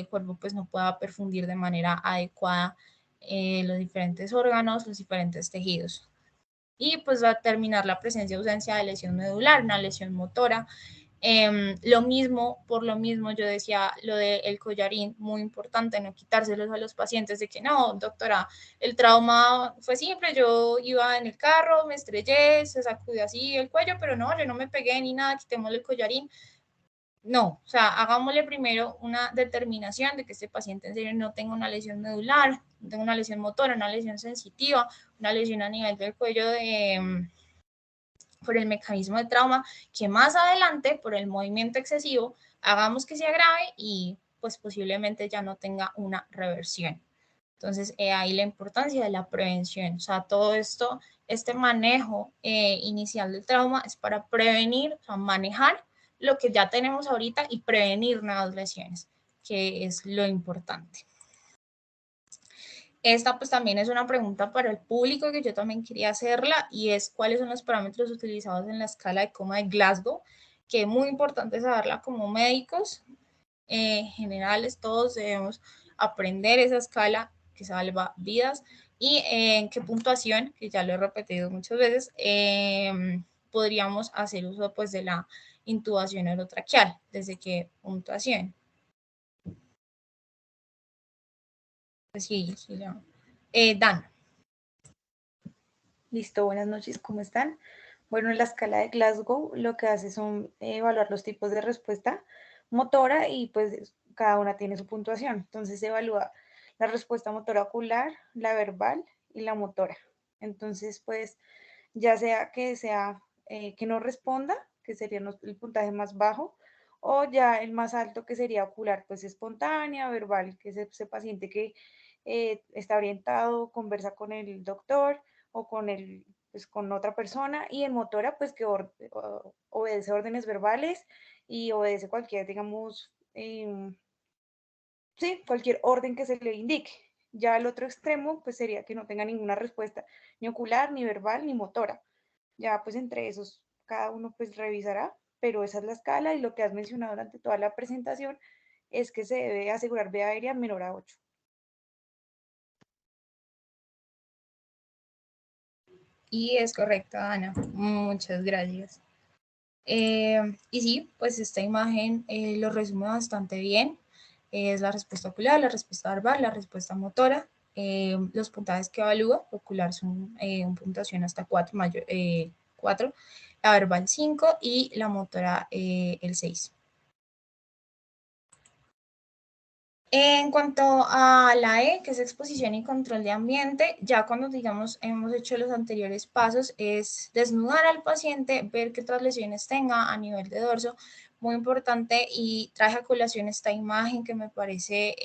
cuerpo pues no pueda perfundir de manera adecuada los diferentes órganos, los diferentes tejidos. Y pues va a terminar la presencia o ausencia de lesión medular, una lesión motora. Por lo mismo yo decía lo del collarín, muy importante no quitárselos a los pacientes de que no, doctora, el trauma fue simple, yo iba en el carro, me estrellé, se sacudió así el cuello, pero no, yo no me pegué ni nada, quitémosle el collarín. No, o sea, hagámosle primero una determinación de que este paciente en serio no tenga una lesión medular, no tenga una lesión motora, una lesión sensitiva, una lesión a nivel del cuello por el mecanismo de trauma, que más adelante, por el movimiento excesivo, hagamos que se agrave y pues posiblemente ya no tenga una reversión. Entonces, ahí la importancia de la prevención. O sea, todo esto, este manejo inicial del trauma es para prevenir, o sea, manejar lo que ya tenemos ahorita y prevenir nuevas lesiones, que es lo importante. Esta pues también es una pregunta para el público que yo también quería hacerla y es cuáles son los parámetros utilizados en la escala de coma de Glasgow, que es muy importante saberla como médicos generales, todos debemos aprender esa escala que salva vidas y en qué puntuación, que ya lo he repetido muchas veces, podríamos hacer uso pues de la intubación orotraqueal, desde qué puntuación. Sí, ya. Dan. Listo, buenas noches, ¿cómo están? Bueno, en la escala de Glasgow lo que hace son evaluar los tipos de respuesta motora y pues cada una tiene su puntuación. Entonces se evalúa la respuesta motora ocular, la verbal y la motora. Entonces, pues ya sea que no responda, que sería el puntaje más bajo, o ya el más alto que sería ocular, pues espontánea, verbal, que es ese paciente que está orientado, conversa con el doctor o pues, con otra persona, y en motora, pues que obedece órdenes verbales y obedece cualquier, digamos, sí, cualquier orden que se le indique. Ya el otro extremo, pues sería que no tenga ninguna respuesta, ni ocular, ni verbal, ni motora. Ya pues entre esos, cada uno pues revisará, pero esa es la escala y lo que has mencionado durante toda la presentación es que se debe asegurar vía aérea menor a 8. Y es correcto, Ana. Muchas gracias. Y sí, pues esta imagen lo resume bastante bien. Es la respuesta ocular, la respuesta verbal, la respuesta motora. Los puntajes que evalúa, ocular son una puntuación hasta 4, 4, la verbal 5 y la motora el 6. En cuanto a la E, que es exposición y control de ambiente, ya cuando, digamos, hemos hecho los anteriores pasos, es desnudar al paciente, ver qué otras lesiones tenga a nivel de dorso, muy importante, y traje a colación esta imagen que me parece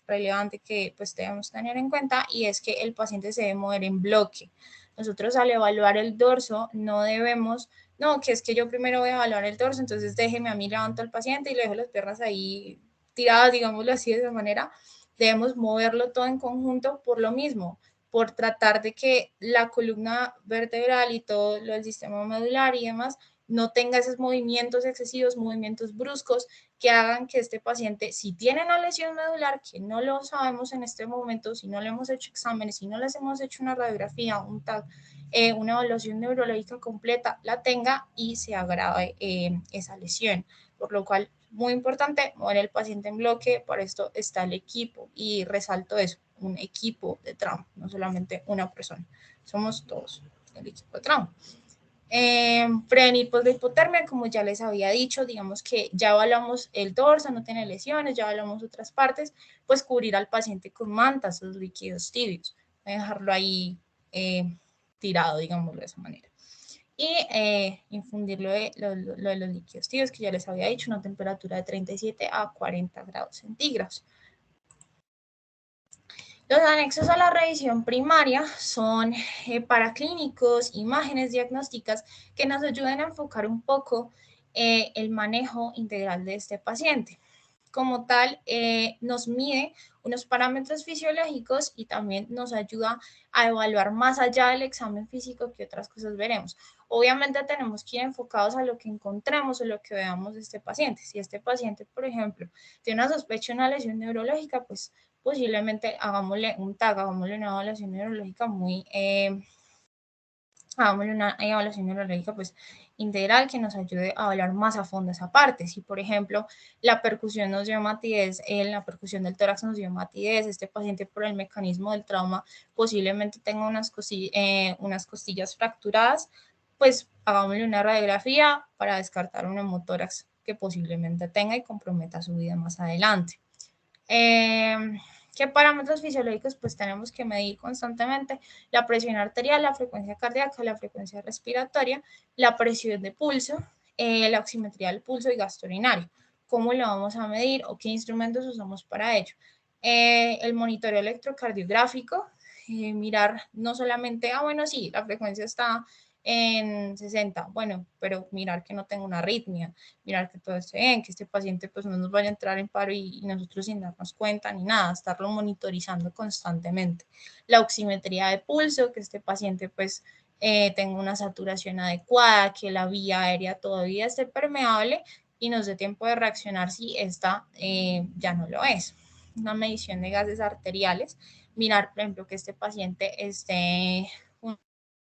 relevante que pues debemos tener en cuenta, y es que el paciente se debe mover en bloque. Nosotros al evaluar el dorso no debemos, no, que es que yo primero voy a evaluar el dorso, entonces déjeme a mí levanto al paciente y le dejo las piernas ahí tiradas, digámoslo así de esa manera, debemos moverlo todo en conjunto por lo mismo. por tratar de que la columna vertebral y todo lo del sistema medular y demás no tenga esos movimientos excesivos, movimientos bruscos que hagan que este paciente, si tiene una lesión medular, que no lo sabemos en este momento, si no le hemos hecho exámenes, si no les hemos hecho una radiografía, un TAC, una evaluación neurológica completa, la tenga y se agrave esa lesión. Por lo cual, muy importante, mover el paciente en bloque, para esto está el equipo y resalto eso, un equipo de trauma, no solamente una persona, somos todos el equipo de trauma. Prevenir pues la hipotermia, como ya les había dicho, digamos que ya evaluamos el dorso, no tiene lesiones, ya evaluamos otras partes, pues cubrir al paciente con mantas, los líquidos tibios, dejarlo ahí tirado, digámoslo de esa manera. Y infundir lo de los líquidos tibios, que ya les había dicho, una temperatura de 37 a 40 grados centígrados. Los anexos a la revisión primaria son paraclínicos, imágenes diagnósticas que nos ayuden a enfocar un poco el manejo integral de este paciente. Como tal, nos mide unos parámetros fisiológicos y también nos ayuda a evaluar más allá del examen físico que otras cosas veremos. Obviamente tenemos que ir enfocados a lo que encontremos o lo que veamos de este paciente. Si este paciente, por ejemplo, tiene una sospecha de una lesión neurológica, pues posiblemente hagámosle un TAC, hagámosle una evaluación neurológica hagámosle una evaluación neurológica pues integral que nos ayude a hablar más a fondo esa parte. Si por ejemplo la percusión nos dio matidez, la percusión del tórax nos dio matidez, este paciente por el mecanismo del trauma posiblemente tenga unas costillas fracturadas, pues hagámosle una radiografía para descartar un hemotórax que posiblemente tenga y comprometa su vida más adelante. ¿Qué parámetros fisiológicos? Pues tenemos que medir constantemente la presión arterial, la frecuencia cardíaca, la frecuencia respiratoria, la presión de pulso, la oximetría del pulso y gasto urinario. ¿Cómo lo vamos a medir o qué instrumentos usamos para ello? El monitoreo electrocardiográfico, mirar no solamente, bueno, sí, la frecuencia está en 60, bueno, pero mirar que no tenga una arritmia, mirar que todo esté bien, que este paciente pues no nos vaya a entrar en paro y nosotros sin darnos cuenta ni nada, estarlo monitorizando constantemente. La oximetría de pulso, que este paciente pues tenga una saturación adecuada, que la vía aérea todavía esté permeable y nos dé tiempo de reaccionar si esta ya no lo es. Una medición de gases arteriales, mirar por ejemplo que este paciente esté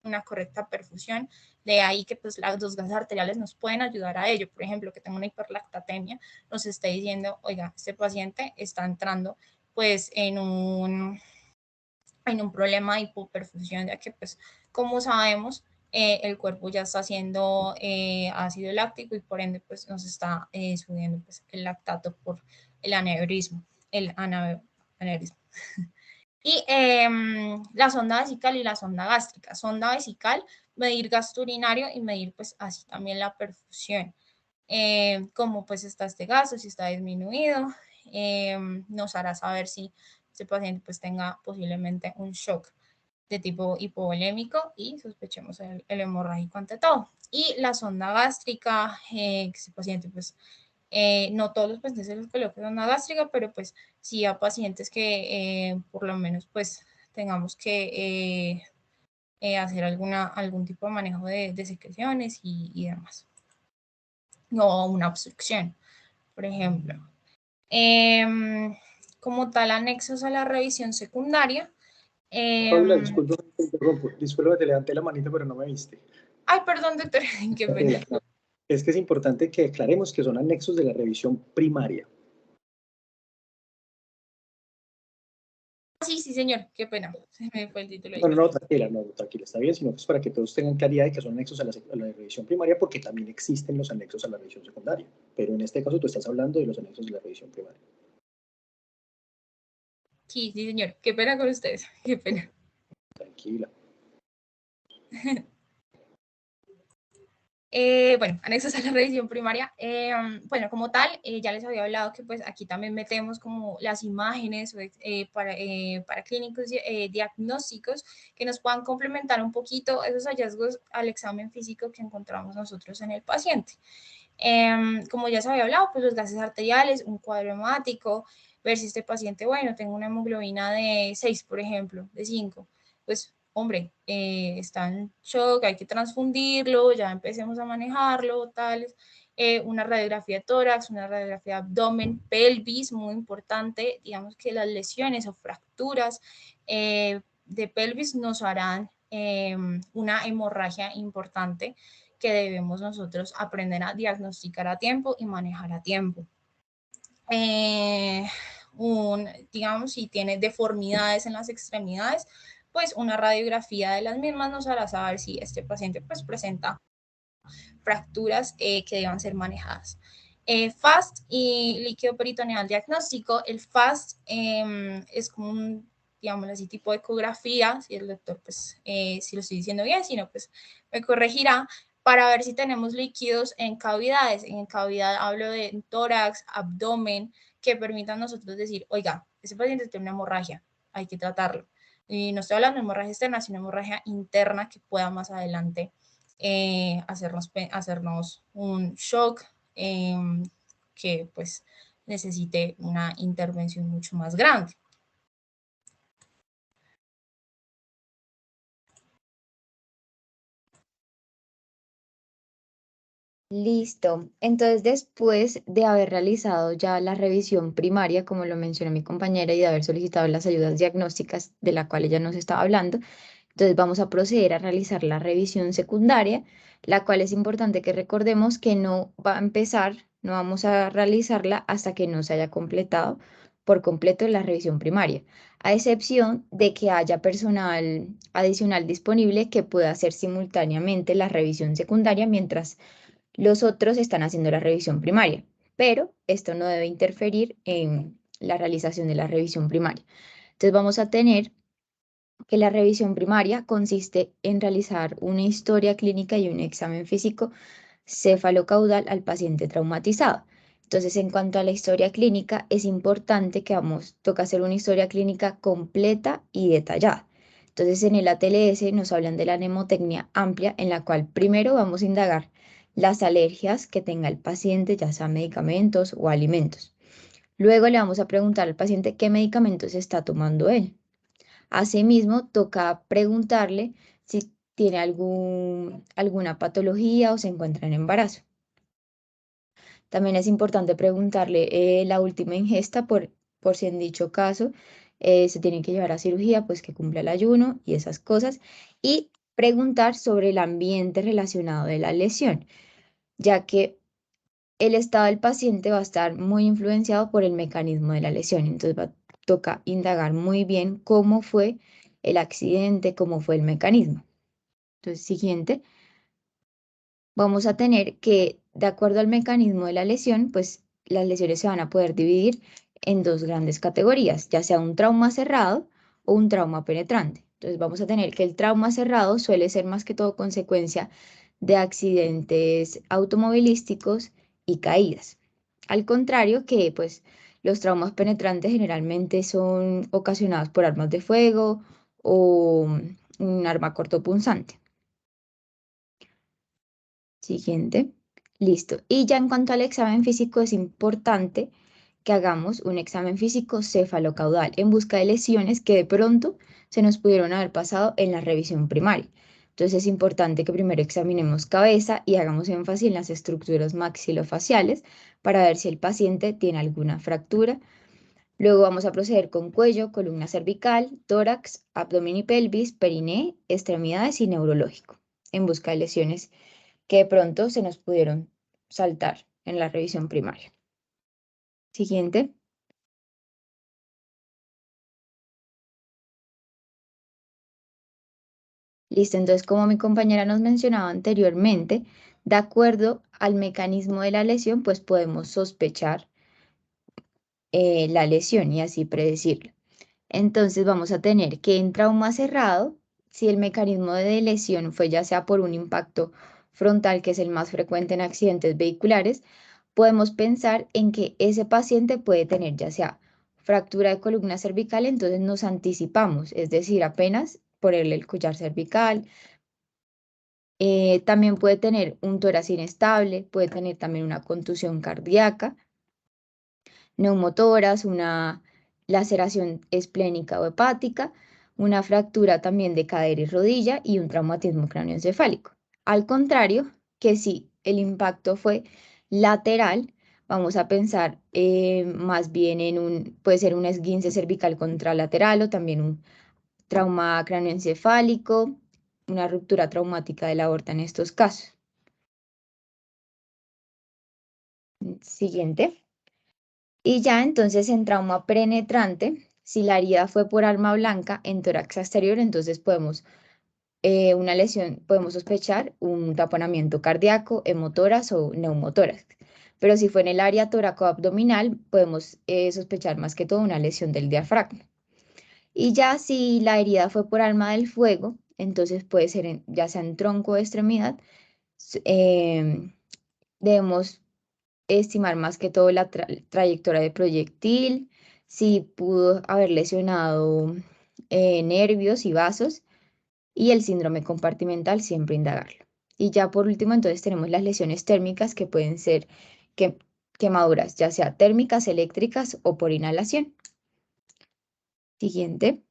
una correcta perfusión, de ahí que pues los gases arteriales nos pueden ayudar a ello, por ejemplo, que tenga una hiperlactatemia, nos esté diciendo, oiga, este paciente está entrando pues en un problema de hipoperfusión, ya que pues como sabemos, el cuerpo ya está haciendo ácido láctico y por ende pues nos está subiendo pues el lactato por el aneurisma, Y la sonda vesical y la sonda gástrica. Sonda vesical, medir gasto urinario y medir pues así también la perfusión. Cómo pues está este gasto, si está disminuido, nos hará saber si este paciente pues tenga posiblemente un shock de tipo hipovolémico y sospechemos el hemorrágico ante todo. Y la sonda gástrica, que este paciente pues no todos los pacientes se les coloca sonda gástrica, pero pues sí a pacientes que por lo menos pues tengamos que hacer algún tipo de manejo de secreciones y demás. O una obstrucción, por ejemplo. Como tal, anexos a la revisión secundaria. Paula, disculpa, te interrumpo. Disculpa, te levanté la manita, pero no me viste. Ay, perdón, doctor, qué pena. Es que es importante que aclaremos que son anexos de la revisión primaria. Sí, señor, qué pena. Se me fue el título ahí. No, tranquila, está bien, sino que es para que todos tengan claridad de que son anexos a la revisión primaria, porque también existen los anexos a la revisión secundaria. Pero en este caso tú estás hablando de los anexos de la revisión primaria. Sí, señor, qué pena con ustedes, qué pena. Tranquila. Bueno, anexos a la revisión primaria. Bueno, como tal, ya les había hablado que pues aquí también metemos como las imágenes para clínicos diagnósticos que nos puedan complementar un poquito esos hallazgos al examen físico que encontramos nosotros en el paciente. Como ya se había hablado, pues los gases arteriales, un cuadro hemático, ver si este paciente, bueno, tengo una hemoglobina de 6, por ejemplo, de 5. pues, hombre, está en shock, hay que transfundirlo, ya empecemos a manejarlo, tales. Una radiografía de tórax, una radiografía de abdomen, pelvis, muy importante, digamos que las lesiones o fracturas de pelvis nos harán una hemorragia importante que debemos nosotros aprender a diagnosticar a tiempo y manejar a tiempo. Digamos, si tiene deformidades en las extremidades, pues una radiografía de las mismas nos hará saber si este paciente pues presenta fracturas que deban ser manejadas. FAST y líquido peritoneal diagnóstico. El FAST es como un, digamos así, tipo de ecografía, si el doctor, pues, si lo estoy diciendo bien, si no, pues me corregirá, para ver si tenemos líquidos en cavidades. En cavidad hablo de tórax, abdomen, que permitan nosotros decir, oiga, ese paciente tiene una hemorragia, hay que tratarlo. Y no estoy hablando de hemorragia externa, sino hemorragia interna que pueda más adelante hacernos un shock que pues necesite una intervención mucho más grande. Listo. Entonces, después de haber realizado ya la revisión primaria, como lo mencionó mi compañera, y de haber solicitado las ayudas diagnósticas de la cual ella nos estaba hablando, entonces vamos a proceder a realizar la revisión secundaria, la cual es importante que recordemos que no va a empezar, no vamos a realizarla hasta que no se haya completado por completo la revisión primaria, a excepción de que haya personal adicional disponible que pueda hacer simultáneamente la revisión secundaria mientras los otros están haciendo la revisión primaria, pero esto no debe interferir en la realización de la revisión primaria. Entonces vamos a tener que la revisión primaria consiste en realizar una historia clínica y un examen físico cefalocaudal al paciente traumatizado. Entonces, en cuanto a la historia clínica, es importante que toca hacer una historia clínica completa y detallada. Entonces, en el ATLS nos hablan de la mnemotecnia amplia, en la cual primero vamos a indagar las alergias que tenga el paciente, ya sea medicamentos o alimentos. Luego le vamos a preguntar al paciente qué medicamentos está tomando él. Asimismo, toca preguntarle si tiene alguna patología o se encuentra en embarazo. También es importante preguntarle la última ingesta por si en dicho caso se tiene que llevar a cirugía, pues que cumpla el ayuno y esas cosas. Y preguntar sobre el ambiente relacionado de la lesión, ya que el estado del paciente va a estar muy influenciado por el mecanismo de la lesión. Entonces toca indagar muy bien cómo fue el accidente, cómo fue el mecanismo. Entonces, siguiente, vamos a tener que, de acuerdo al mecanismo de la lesión, pues las lesiones se van a poder dividir en dos grandes categorías, ya sea un trauma cerrado o un trauma penetrante. Entonces vamos a tener que el trauma cerrado suele ser más que todo consecuencia de accidentes automovilísticos y caídas. Al contrario que pues los traumas penetrantes generalmente son ocasionados por armas de fuego o un arma cortopunzante. Siguiente. Listo. Y ya en cuanto al examen físico, es importante que hagamos un examen físico cefalocaudal en busca de lesiones que de pronto se nos pudieron haber pasado en la revisión primaria. Entonces es importante que primero examinemos cabeza y hagamos énfasis en las estructuras maxilofaciales para ver si el paciente tiene alguna fractura. Luego vamos a proceder con cuello, columna cervical, tórax, abdomen y pelvis, periné, extremidades y neurológico en busca de lesiones que de pronto se nos pudieron saltar en la revisión primaria. Siguiente. Listo, entonces como mi compañera nos mencionaba anteriormente, de acuerdo al mecanismo de la lesión, pues podemos sospechar la lesión y así predecirlo. Entonces vamos a tener que en trauma cerrado, si el mecanismo de lesión fue ya sea por un impacto frontal, que es el más frecuente en accidentes vehiculares, podemos pensar en que ese paciente puede tener ya sea fractura de columna cervical, entonces nos anticipamos, es decir, apenas ponerle el collar cervical. También puede tener un tórax inestable, puede tener también una contusión cardíaca, neumotórax, una laceración esplénica o hepática, una fractura también de cadera y rodilla y un traumatismo cráneoencefálico. Al contrario, que si el impacto fue lateral, vamos a pensar más bien en puede ser un esguince cervical contralateral o también un trauma cráneoencefálico, una ruptura traumática de la aorta en estos casos. Siguiente. Y ya entonces en trauma penetrante, si la herida fue por arma blanca en tórax exterior, entonces podemos una lesión, podemos sospechar un taponamiento cardíaco, hemotórax o neumotórax. Pero si fue en el área tóraco-abdominal, podemos sospechar más que todo una lesión del diafragma. Y ya si la herida fue por arma del fuego, entonces puede ser ya sea en tronco o extremidad, debemos estimar más que todo la trayectoria de proyectil, si pudo haber lesionado nervios y vasos, y el síndrome compartimental, siempre indagarlo. Y ya por último, entonces tenemos las lesiones térmicas que pueden ser quemaduras, ya sea térmicas, eléctricas o por inhalación. Siguiente.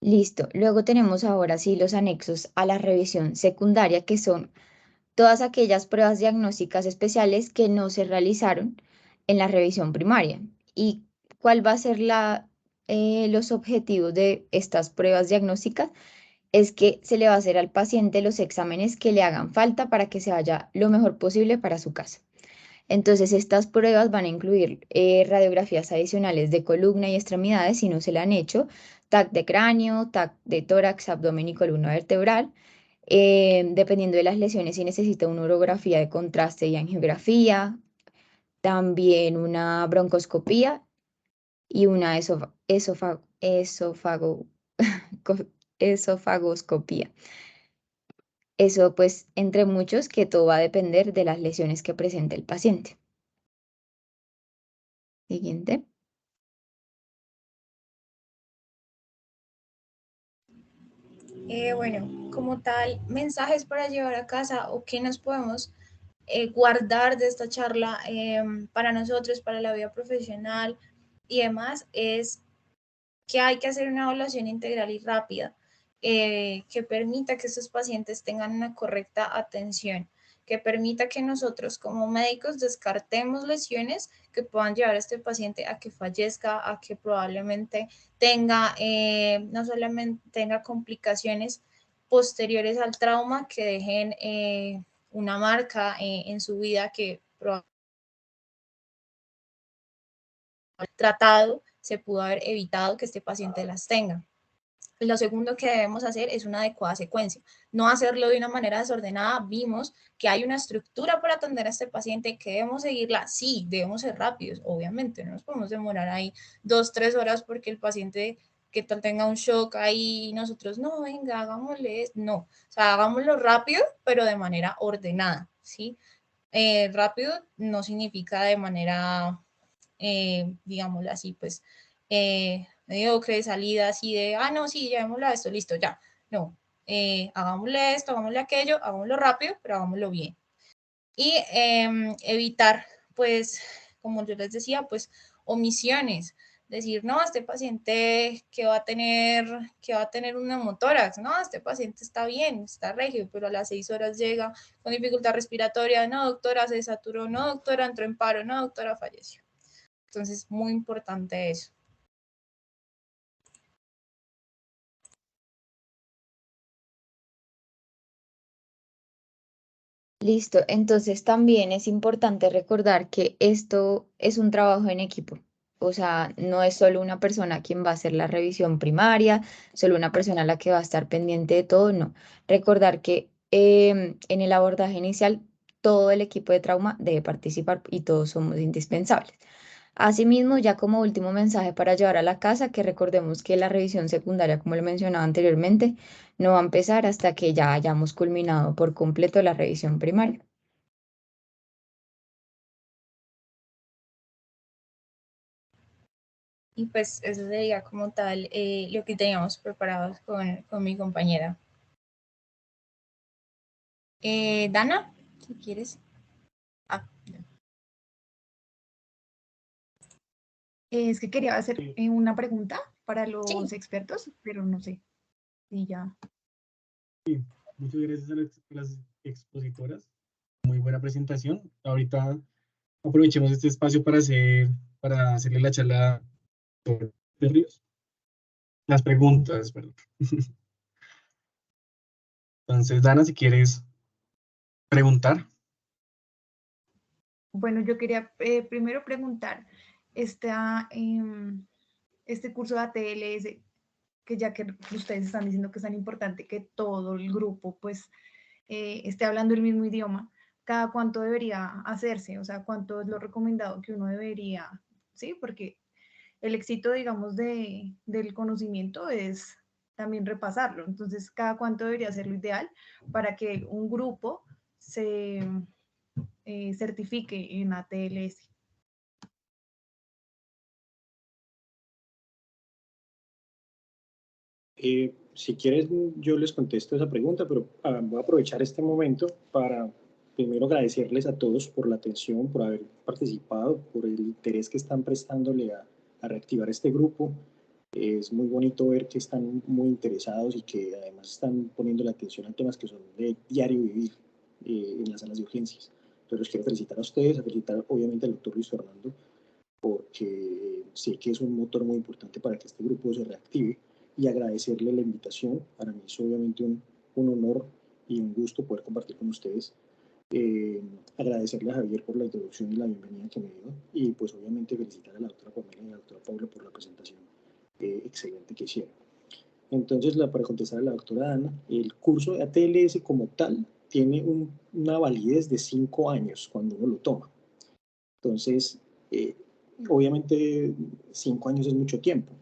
Listo. Luego tenemos ahora sí los anexos a la revisión secundaria, que son todas aquellas pruebas diagnósticas especiales que no se realizaron en la revisión primaria. ¿Y cuál va a ser los objetivos de estas pruebas diagnósticas? Es que se le va a hacer al paciente los exámenes que le hagan falta para que se vaya lo mejor posible para su casa. Entonces, estas pruebas van a incluir radiografías adicionales de columna y extremidades si no se le han hecho, TAC de cráneo, TAC de tórax, abdomen y columna vertebral. Dependiendo de las lesiones, si necesita una urografía de contraste y angiografía, también una broncoscopía y una esofagoscopía. Eso pues entre muchos, que todo va a depender de las lesiones que presente el paciente. Siguiente. Bueno, como tal, mensajes para llevar a casa o qué nos podemos guardar de esta charla para nosotros, para la vida profesional y demás, es que hay que hacer una evaluación integral y rápida que permita que estos pacientes tengan una correcta atención, que permita que nosotros como médicos descartemos lesiones que puedan llevar a este paciente a que fallezca, a que probablemente tenga, no solamente tenga complicaciones posteriores al trauma que dejen una marca en su vida que probablemente tratado se pudo haber evitado que este paciente las tenga. Lo segundo que debemos hacer es una adecuada secuencia, no hacerlo de una manera desordenada. Vimos que hay una estructura para atender a este paciente, que debemos seguirla. Sí, debemos ser rápidos, obviamente, no nos podemos demorar ahí 2, 3 horas porque el paciente que tal tenga un shock ahí y nosotros, no, venga, hagámosle, no, o sea, hagámoslo rápido, pero de manera ordenada, ¿sí? Rápido no significa de manera, digámoslo así, pues, mediocre, salida así de, no, sí, llevémoslo a esto, listo, ya. No, hagámosle esto, hagámosle aquello, hagámoslo rápido, pero hagámoslo bien. Y evitar, pues, como yo les decía, pues, omisiones. Decir, no, este paciente que va a tener un neumotórax, no, este paciente está bien, está regio, pero a las 6 horas llega con dificultad respiratoria, no, doctora, se saturó, no, doctora, entró en paro, no, doctora, falleció. Entonces, muy importante eso. Listo, entonces también es importante recordar que esto es un trabajo en equipo. O sea, no es solo una persona quien va a hacer la revisión primaria, solo una persona la que va a estar pendiente de todo, no. Recordar que en el abordaje inicial todo el equipo de trauma debe participar y todos somos indispensables. Asimismo, ya como último mensaje para llevar a la casa, que recordemos que la revisión secundaria, como lo mencionaba anteriormente, no va a empezar hasta que ya hayamos culminado por completo la revisión primaria. Y pues eso sería como tal lo que teníamos preparados con mi compañera. Dana, si quieres. Es que quería hacer una pregunta para los expertos, pero no sé. Y ya. Sí, muchas gracias a las expositoras. Muy buena presentación. Ahorita aprovechemos este espacio para hacerle la charla sobre Ríos. Las preguntas, perdón. Entonces, Dana, si quieres preguntar. Bueno, yo quería primero preguntar, este curso de ATLS, que ya que ustedes están diciendo que es tan importante que todo el grupo pues esté hablando el mismo idioma, ¿cada cuánto debería hacerse? O sea, ¿cuánto es lo recomendado que uno debería? Sí, porque el éxito, digamos, del conocimiento es también repasarlo. Entonces, ¿cada cuánto debería ser lo ideal para que un grupo se certifique en ATLS? Si quieres, yo les contesto esa pregunta, pero voy a aprovechar este momento para primero agradecerles a todos por la atención, por haber participado, por el interés que están prestándole a reactivar este grupo. Es muy bonito ver que están muy interesados y que además están poniendo la atención a temas que son de diario vivir en las salas de urgencias. Entonces los quiero felicitar a ustedes, a felicitar obviamente al doctor Luis Fernando, porque sé que es un motor muy importante para que este grupo se reactive, y agradecerle la invitación. Para mí es obviamente un honor y un gusto poder compartir con ustedes. Agradecerle a Javier por la introducción y la bienvenida que me dio, y pues obviamente felicitar a la doctora Pamela y a la doctora Paula por la presentación excelente que hicieron. Entonces, para contestar a la doctora Ana, el curso de ATLS como tal tiene una validez de 5 años cuando uno lo toma. Entonces, obviamente 5 años es mucho tiempo.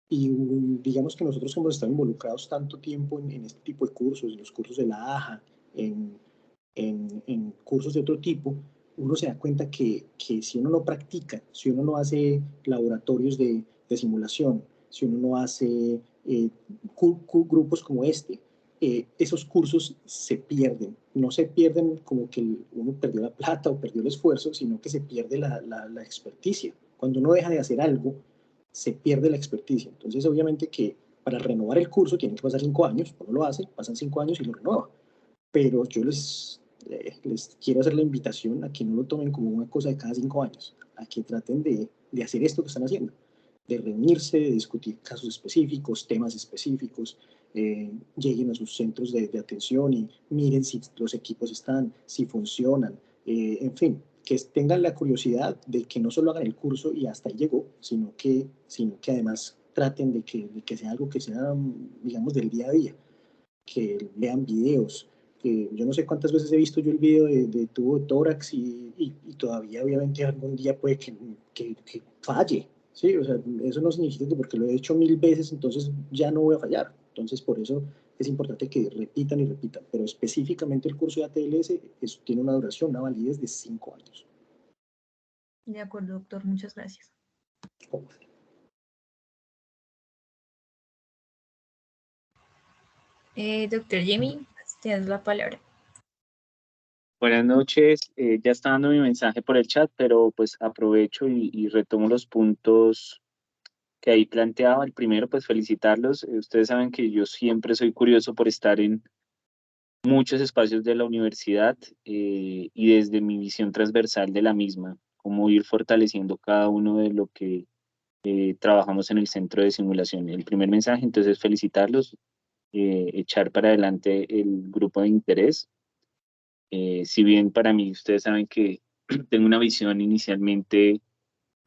Y digamos que nosotros hemos estado involucrados tanto tiempo en este tipo de cursos, en los cursos de la AJA, en cursos de otro tipo, uno se da cuenta que si uno no practica, si uno no hace laboratorios de simulación, si uno no hace grupos como este, esos cursos se pierden. No se pierden como que uno perdió la plata o perdió el esfuerzo, sino que se pierde la experticia. Cuando uno deja de hacer algo, se pierde la experticia. Entonces, obviamente que para renovar el curso tienen que pasar 5 años, uno lo hace, pasan 5 años y lo renueva. Pero yo les quiero hacer la invitación a que no lo tomen como una cosa de cada 5 años, a que traten de hacer esto que están haciendo, de reunirse, de discutir casos específicos, temas específicos, lleguen a sus centros de atención y miren si los equipos están, si funcionan, en fin, que tengan la curiosidad de que no solo hagan el curso y hasta ahí llegó, sino que además traten de que sea algo que sea, digamos, del día a día, que vean videos. Yo no sé cuántas veces he visto yo el video de tubo de tórax y todavía obviamente algún día puede que falle, ¿sí? O sea, eso no significa que porque lo he hecho 1000 veces entonces ya no voy a fallar. Entonces por eso es importante que repitan y repitan, pero específicamente el curso de ATLS tiene una duración, una validez de 5 años. De acuerdo, doctor, muchas gracias. Doctor Jimmy, tienes la palabra. Buenas noches, ya está dando mi mensaje por el chat, pero pues aprovecho y retomo los puntos que ahí planteaba. El primero, pues felicitarlos. Ustedes saben que yo siempre soy curioso por estar en muchos espacios de la universidad y desde mi visión transversal de la misma, cómo ir fortaleciendo cada uno de lo que trabajamos en el centro de simulación. El primer mensaje, entonces, felicitarlos, echar para adelante el grupo de interés. Si bien para mí, ustedes saben que tengo una visión inicialmente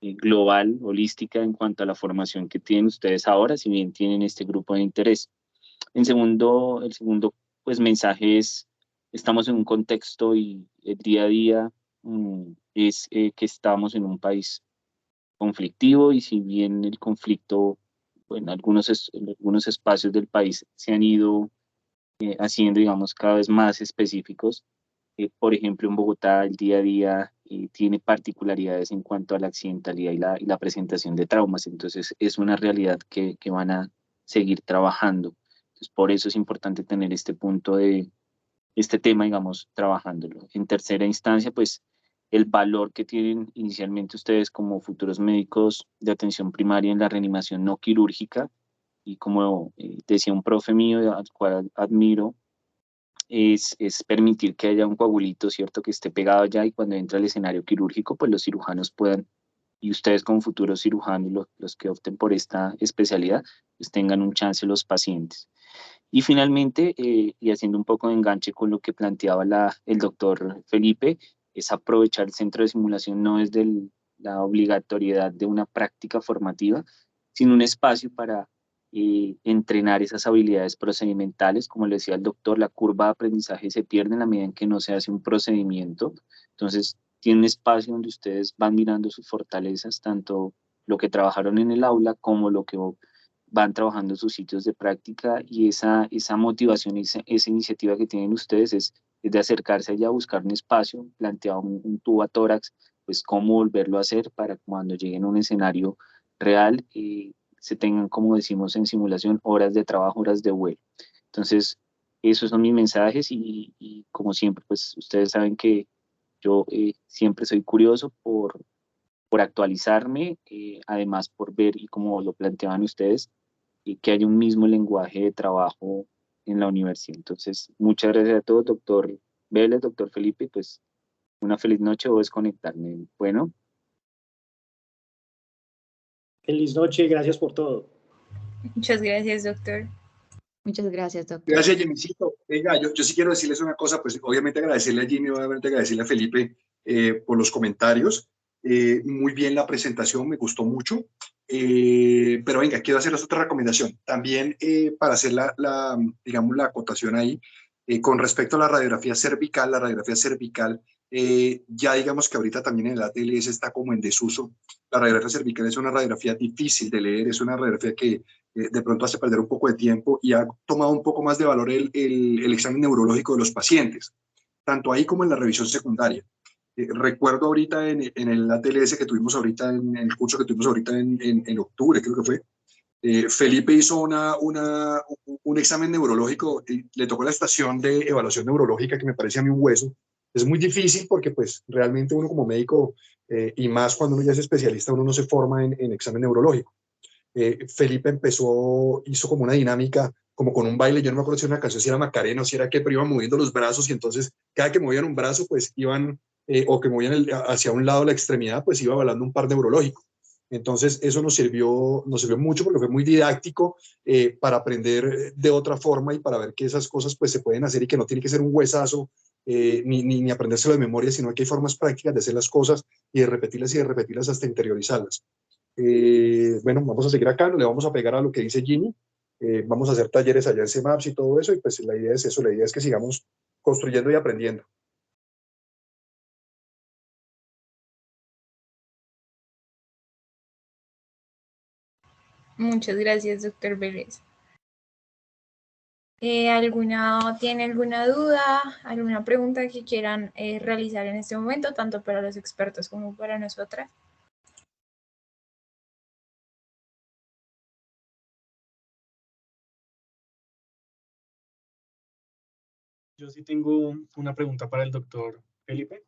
global, holística en cuanto a la formación que tienen ustedes ahora, si bien tienen este grupo de interés. El segundo pues, mensaje es, estamos en un contexto y el día a día es que estamos en un país conflictivo, y si bien el conflicto en algunos espacios del país se han ido haciendo, digamos, cada vez más específicos. Por ejemplo, en Bogotá el día a día tiene particularidades en cuanto a la accidentalidad y la presentación de traumas. Entonces, es una realidad que van a seguir trabajando. Entonces, por eso es importante tener este punto de este tema, digamos, trabajándolo. En tercera instancia, pues, el valor que tienen inicialmente ustedes como futuros médicos de atención primaria en la reanimación no quirúrgica, y como decía un profe mío, al cual admiro, es permitir que haya un coagulito, ¿cierto?, que esté pegado allá, y cuando entra al escenario quirúrgico, pues los cirujanos puedan, y ustedes como futuros cirujanos, los que opten por esta especialidad, pues tengan un chance los pacientes. Y finalmente, y haciendo un poco de enganche con lo que planteaba el doctor Felipe, es aprovechar el centro de simulación no es la obligatoriedad de una práctica formativa, sino un espacio para entrenar esas habilidades procedimentales. Como le decía el doctor, la curva de aprendizaje se pierde en la medida en que no se hace un procedimiento. Entonces, tiene un espacio donde ustedes van mirando sus fortalezas, tanto lo que trabajaron en el aula como lo que van trabajando en sus sitios de práctica, y esa motivación y esa iniciativa que tienen ustedes es de acercarse allá, buscar un espacio, plantear un tubo a tórax, pues cómo volverlo a hacer para cuando lleguen a un escenario real se tengan, como decimos en simulación, horas de trabajo, horas de vuelo. Entonces, esos son mis mensajes, y como siempre, pues ustedes saben que yo siempre soy curioso por actualizarme, además por ver, y como lo planteaban ustedes, que haya un mismo lenguaje de trabajo en la universidad. Entonces, muchas gracias a todos, doctor Vélez, doctor Felipe, pues una feliz noche. Voy a desconectarme. Bueno. Feliz noche, gracias por todo. Muchas gracias, doctor. Muchas gracias, doctor. Gracias, Jimmycito. Venga, yo sí quiero decirles una cosa, pues obviamente agradecerle a Jimmy, obviamente agradecerle a Felipe por los comentarios. Muy bien la presentación, me gustó mucho. Pero venga, quiero hacerles otra recomendación. También para hacer digamos, la acotación ahí, con respecto a la radiografía cervical, ya digamos que ahorita también en el ATLS está como en desuso. La radiografía cervical es una radiografía difícil de leer, es una radiografía que de pronto hace perder un poco de tiempo, y ha tomado un poco más de valor el examen neurológico de los pacientes, tanto ahí como en la revisión secundaria. Recuerdo ahorita en el ATLS que tuvimos ahorita, en el curso que tuvimos ahorita en octubre, creo que fue, Felipe hizo un examen neurológico, y le tocó la estación de evaluación neurológica, que me parece a mí un hueso. Es muy difícil porque pues realmente uno como médico, y más cuando uno ya es especialista, uno no se forma en examen neurológico. Felipe hizo como una dinámica, como con un baile, yo no me acuerdo si era una canción, si era Macarena o si era qué, pero iban moviendo los brazos, y entonces cada que movían un brazo, pues iban, o que movían hacia un lado la extremidad, pues iba avalando un par neurológico. Entonces eso nos sirvió mucho porque fue muy didáctico, para aprender de otra forma, y para ver que esas cosas pues se pueden hacer, y que no tiene que ser un huesazo, ni aprendérselo de memoria, sino que hay formas prácticas de hacer las cosas, y de repetirlas hasta interiorizarlas. Bueno, vamos a seguir acá, no le vamos a pegar a lo que dice Jimmy, vamos a hacer talleres allá en CEMAPS y todo eso, y pues la idea es eso, la idea es que sigamos construyendo y aprendiendo. Muchas gracias, doctor Vélez. ¿Tiene alguna duda, alguna pregunta que quieran realizar en este momento, tanto para los expertos como para nosotras? Yo sí tengo una pregunta para el doctor Felipe.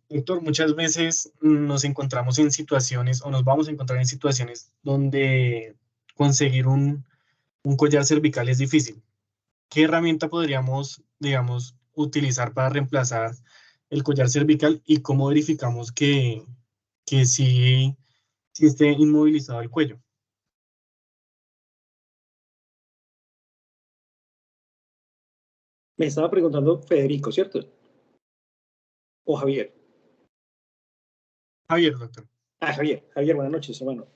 Doctor, muchas veces nos encontramos en situaciones, o nos vamos a encontrar en situaciones donde conseguir un collar cervical es difícil. ¿Qué herramienta podríamos, digamos, utilizar para reemplazar el collar cervical, y cómo verificamos que sí esté inmovilizado el cuello? Me estaba preguntando Federico, ¿cierto? ¿O Javier? Javier, doctor. Javier, buenas noches, hermano.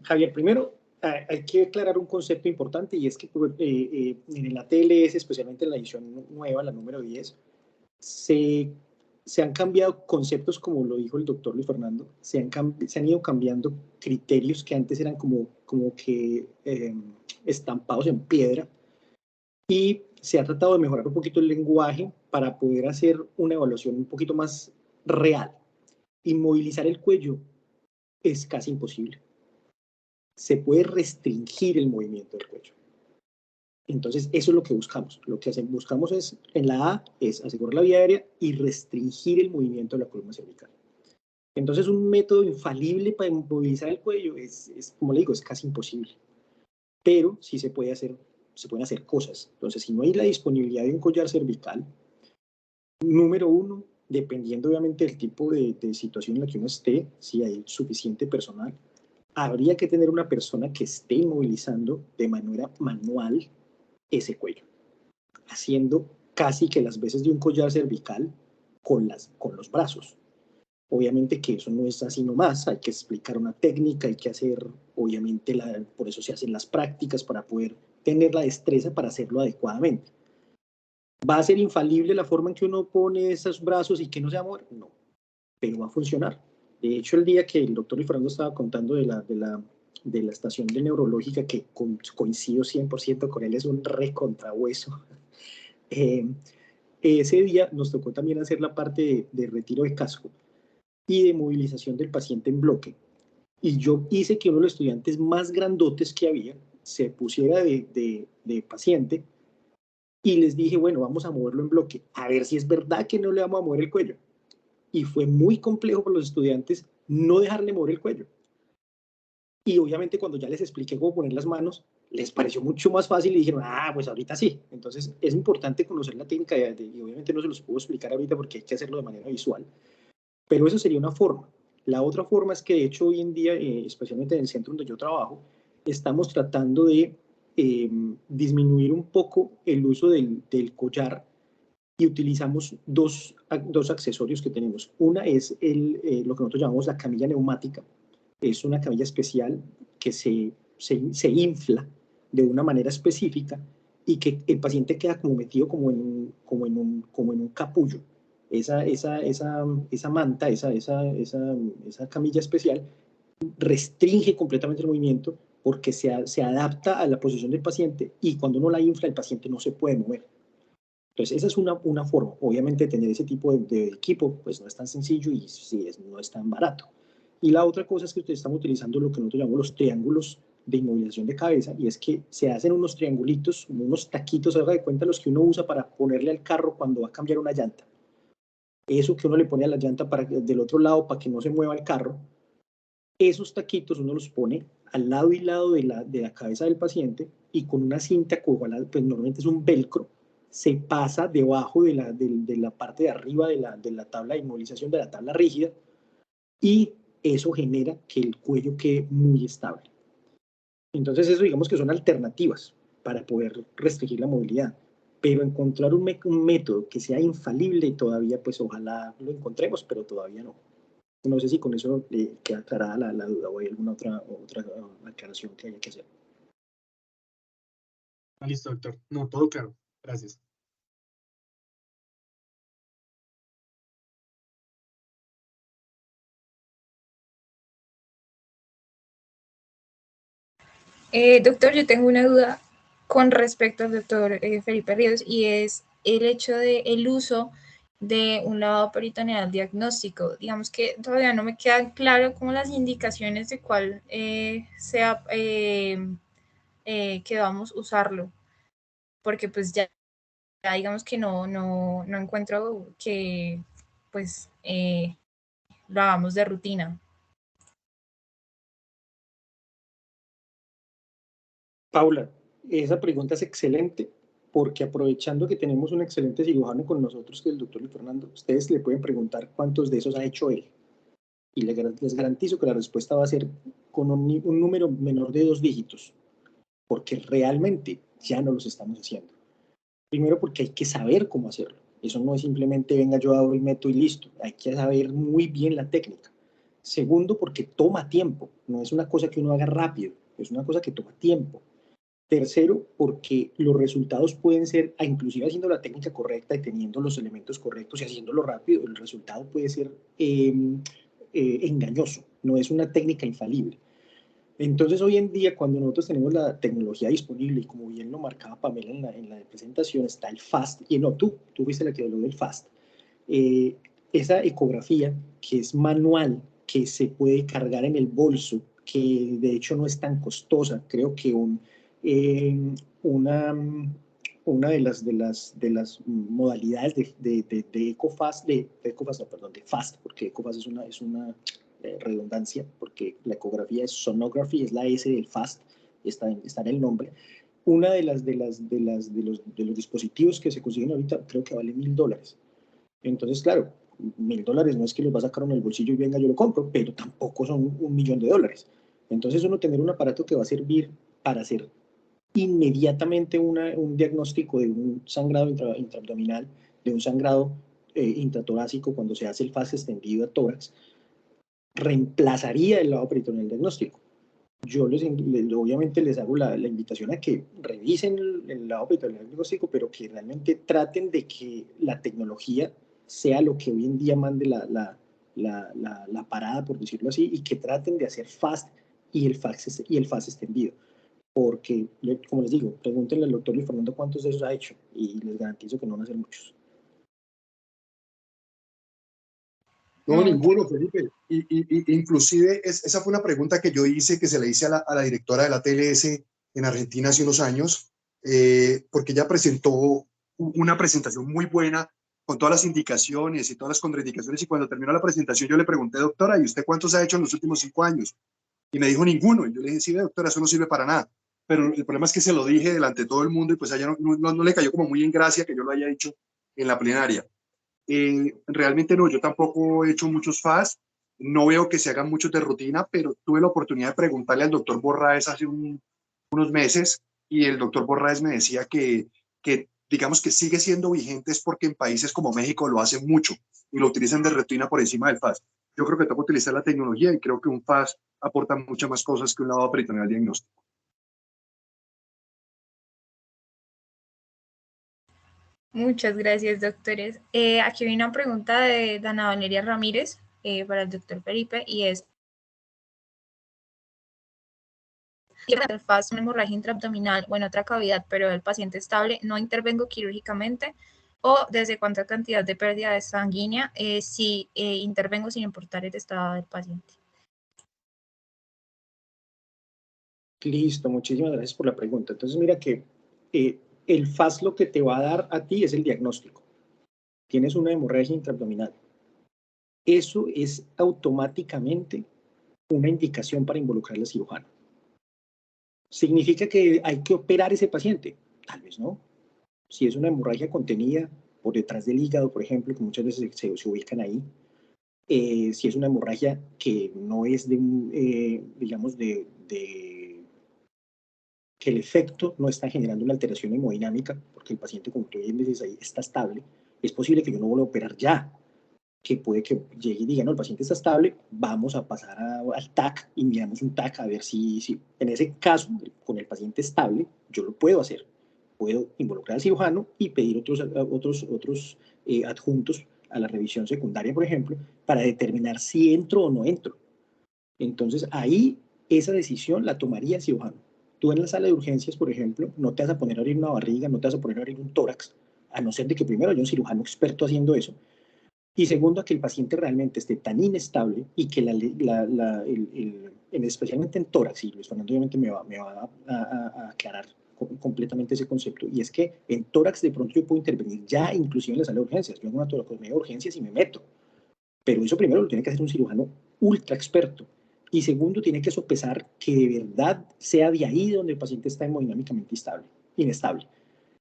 Javier, primero hay que aclarar un concepto importante, y es que en el ATLS, especialmente en la edición nueva, la número 10, se han cambiado conceptos, como lo dijo el doctor Luis Fernando, se han ido cambiando criterios que antes eran como que estampados en piedra, y se ha tratado de mejorar un poquito el lenguaje para poder hacer una evaluación un poquito más real. Inmovilizar el cuello es casi imposible. Se puede restringir el movimiento del cuello. Entonces, eso es lo que buscamos. Lo que buscamos es, en la A, es asegurar la vía aérea y restringir el movimiento de la columna cervical. Entonces, un método infalible para inmovilizar el cuello como le digo, es casi imposible. Pero sí se pueden hacer cosas. Entonces, si no hay la disponibilidad de un collar cervical, número uno, dependiendo obviamente del tipo de situación en la que uno esté, si hay suficiente personal, habría que tener una persona que esté inmovilizando de manera manual ese cuello, haciendo casi que las veces de un collar cervical con los brazos. Obviamente que eso no es así nomás, hay que explicar una técnica, hay que hacer, obviamente, por eso se hacen las prácticas para poder tener la destreza para hacerlo adecuadamente. ¿Va a ser infalible la forma en que uno pone esos brazos y que no se va a mover? No, pero va a funcionar. De hecho, el día que el doctor Luis Fernando estaba contando de la estación de neurológica, que coincido 100% con él, es un recontrahueso. Ese día nos tocó también hacer la parte de retiro de casco y de movilización del paciente en bloque. Y yo hice que uno de los estudiantes más grandotes que había se pusiera de paciente y les dije, bueno, vamos a moverlo en bloque, a ver si es verdad que no le vamos a mover el cuello. Y fue muy complejo para los estudiantes no dejarle mover el cuello. Y obviamente cuando ya les expliqué cómo poner las manos, les pareció mucho más fácil y dijeron, pues ahorita sí. Entonces es importante conocer la técnica y obviamente no se los puedo explicar ahorita porque hay que hacerlo de manera visual. Pero eso sería una forma. La otra forma es que de hecho hoy en día, especialmente en el centro donde yo trabajo, estamos tratando de disminuir un poco el uso del collar y utilizamos dos accesorios que tenemos. Una es lo que nosotros llamamos la camilla neumática. Es una camilla especial que se infla de una manera específica y que el paciente queda como metido como en un capullo. Esa manta, esa camilla especial restringe completamente el movimiento porque se adapta a la posición del paciente y cuando uno la infla el paciente no se puede mover. Entonces esa es una forma. Obviamente tener ese tipo de equipo pues no es tan sencillo y sí, no es tan barato. Y la otra cosa es que ustedes están utilizando lo que nosotros llamamos los triángulos de inmovilización de cabeza, y es que se hacen unos triangulitos, unos taquitos, haga de cuenta los que uno usa para ponerle al carro cuando va a cambiar una llanta. Eso que uno le pone a la llanta del otro lado para que no se mueva el carro, esos taquitos uno los pone al lado y lado de la cabeza del paciente y con una cinta coagualada, pues normalmente es un velcro, se pasa debajo de la parte de arriba de la tabla de inmovilización, de la tabla rígida, y eso genera que el cuello quede muy estable. Entonces eso digamos que son alternativas para poder restringir la movilidad, pero encontrar un método que sea infalible todavía, pues ojalá lo encontremos, pero todavía no. No sé si con eso queda aclarada la duda o hay alguna otra aclaración que haya que hacer. Listo, doctor. No, todo claro. Gracias. Doctor, yo tengo una duda con respecto al doctor Felipe Ríos, y es el hecho del uso de un lavado peritoneal diagnóstico. Digamos que todavía no me quedan claro como las indicaciones de cuál sea que vamos a usarlo, porque pues ya digamos que no encuentro que pues lo hagamos de rutina. Paula, esa pregunta es excelente porque aprovechando que tenemos un excelente cirujano con nosotros, que es el doctor Luis Fernando, ustedes le pueden preguntar cuántos de esos ha hecho él. Y les garantizo que la respuesta va a ser con un número menor de 2 dígitos, porque realmente ya no los estamos haciendo. Primero porque hay que saber cómo hacerlo. Eso no es simplemente venga yo abro y meto y listo. Hay que saber muy bien la técnica. Segundo porque toma tiempo. No es una cosa que uno haga rápido, es una cosa que toma tiempo. Tercero, porque los resultados pueden ser, inclusive haciendo la técnica correcta y teniendo los elementos correctos y haciéndolo rápido, el resultado puede ser engañoso, no es una técnica infalible. Entonces, hoy en día, cuando nosotros tenemos la tecnología disponible, y como bien lo marcaba Pamela en la presentación, está el FAST, y no, tú fuiste la que habló del FAST. Esa ecografía que es manual, que se puede cargar en el bolso, que de hecho no es tan costosa, creo que una de las modalidades de EcoFast, de FAST, porque EcoFast es una redundancia, porque la ecografía es sonography, es la S del FAST, está en el nombre. Una de los dispositivos que se consiguen ahorita creo que vale $1.000. Entonces, claro, $1.000 no es que los va a sacar en el bolsillo y venga, yo lo compro, pero tampoco son $1.000.000. Entonces, uno tener un aparato que va a servir para hacer inmediatamente un diagnóstico de un sangrado intraabdominal, de un sangrado intratorácico cuando se hace el FAST extendido a tórax, reemplazaría el lavado peritoneal diagnóstico. Yo obviamente les hago la invitación a que revisen el lavado peritoneal diagnóstico, pero que realmente traten de que la tecnología sea lo que hoy en día mande la parada, por decirlo así, y que traten de hacer FAST y el FAST extendido. Porque, como les digo, pregúntenle al doctor Luis Fernando cuántos de esos ha hecho y les garantizo que no van a ser muchos. No, ninguno, Felipe. Inclusive, esa fue una pregunta que yo hice, que se le hice a la directora de la TLS en Argentina hace unos años, porque ella presentó una presentación muy buena con todas las indicaciones y todas las contraindicaciones, y cuando terminó la presentación yo le pregunté, doctora, ¿y usted cuántos ha hecho en los últimos 5 años? Y me dijo ninguno, y yo le dije, sí, doctora, eso no sirve para nada. Pero el problema es que se lo dije delante de todo el mundo y pues a ella no le cayó como muy en gracia que yo lo haya dicho en la plenaria. Realmente no, yo tampoco he hecho muchos FAST, no veo que se hagan muchos de rutina, pero tuve la oportunidad de preguntarle al doctor Borraes hace unos meses y el doctor Borraes me decía que digamos que sigue siendo vigente es porque en países como México lo hacen mucho y lo utilizan de rutina por encima del FAST. Yo creo que toca utilizar la tecnología y creo que un FAST aporta muchas más cosas que un lavado peritoneal diagnóstico. Muchas gracias, doctores. Aquí hay una pregunta de Dana Valeria Ramírez para el doctor Felipe y es: el FAST, una hemorragia intraabdominal o en otra cavidad, pero el paciente estable, no intervengo quirúrgicamente, o desde cuánta cantidad de pérdida de sanguínea si intervengo sin importar el estado del paciente. Listo, muchísimas gracias por la pregunta. Entonces, mira que el FAST lo que te va a dar a ti es el diagnóstico. Tienes una hemorragia intraabdominal. Eso es automáticamente una indicación para involucrar al cirujano. ¿Significa que hay que operar a ese paciente? Tal vez no. Si es una hemorragia contenida por detrás del hígado, por ejemplo, que muchas veces se ubican ahí, si es una hemorragia que no es digamos, que el efecto no está generando una alteración hemodinámica, porque el paciente, como tú bien dices ahí, está estable, es posible que yo no vuelva a operar ya, que puede que llegue y diga, no, el paciente está estable, vamos a pasar al TAC y miramos un TAC a ver si en ese caso, con el paciente estable, yo lo puedo hacer. Puedo involucrar al cirujano y pedir otros adjuntos a la revisión secundaria, por ejemplo, para determinar si entro o no entro. Entonces, ahí esa decisión la tomaría el cirujano. Tú en la sala de urgencias, por ejemplo, no te vas a poner a abrir una barriga, no te vas a poner a abrir un tórax, a no ser de que primero haya un cirujano experto haciendo eso, y segundo, a que el paciente realmente esté tan inestable y que especialmente en tórax, y Luis Fernando obviamente me va a aclarar completamente ese concepto, y es que en tórax de pronto yo puedo intervenir ya inclusive en la sala de urgencias, yo hago una toracostomía de urgencias y me meto, pero eso primero lo tiene que hacer un cirujano ultra experto, y segundo, tiene que sopesar que de verdad sea de ahí donde el paciente está hemodinámicamente inestable.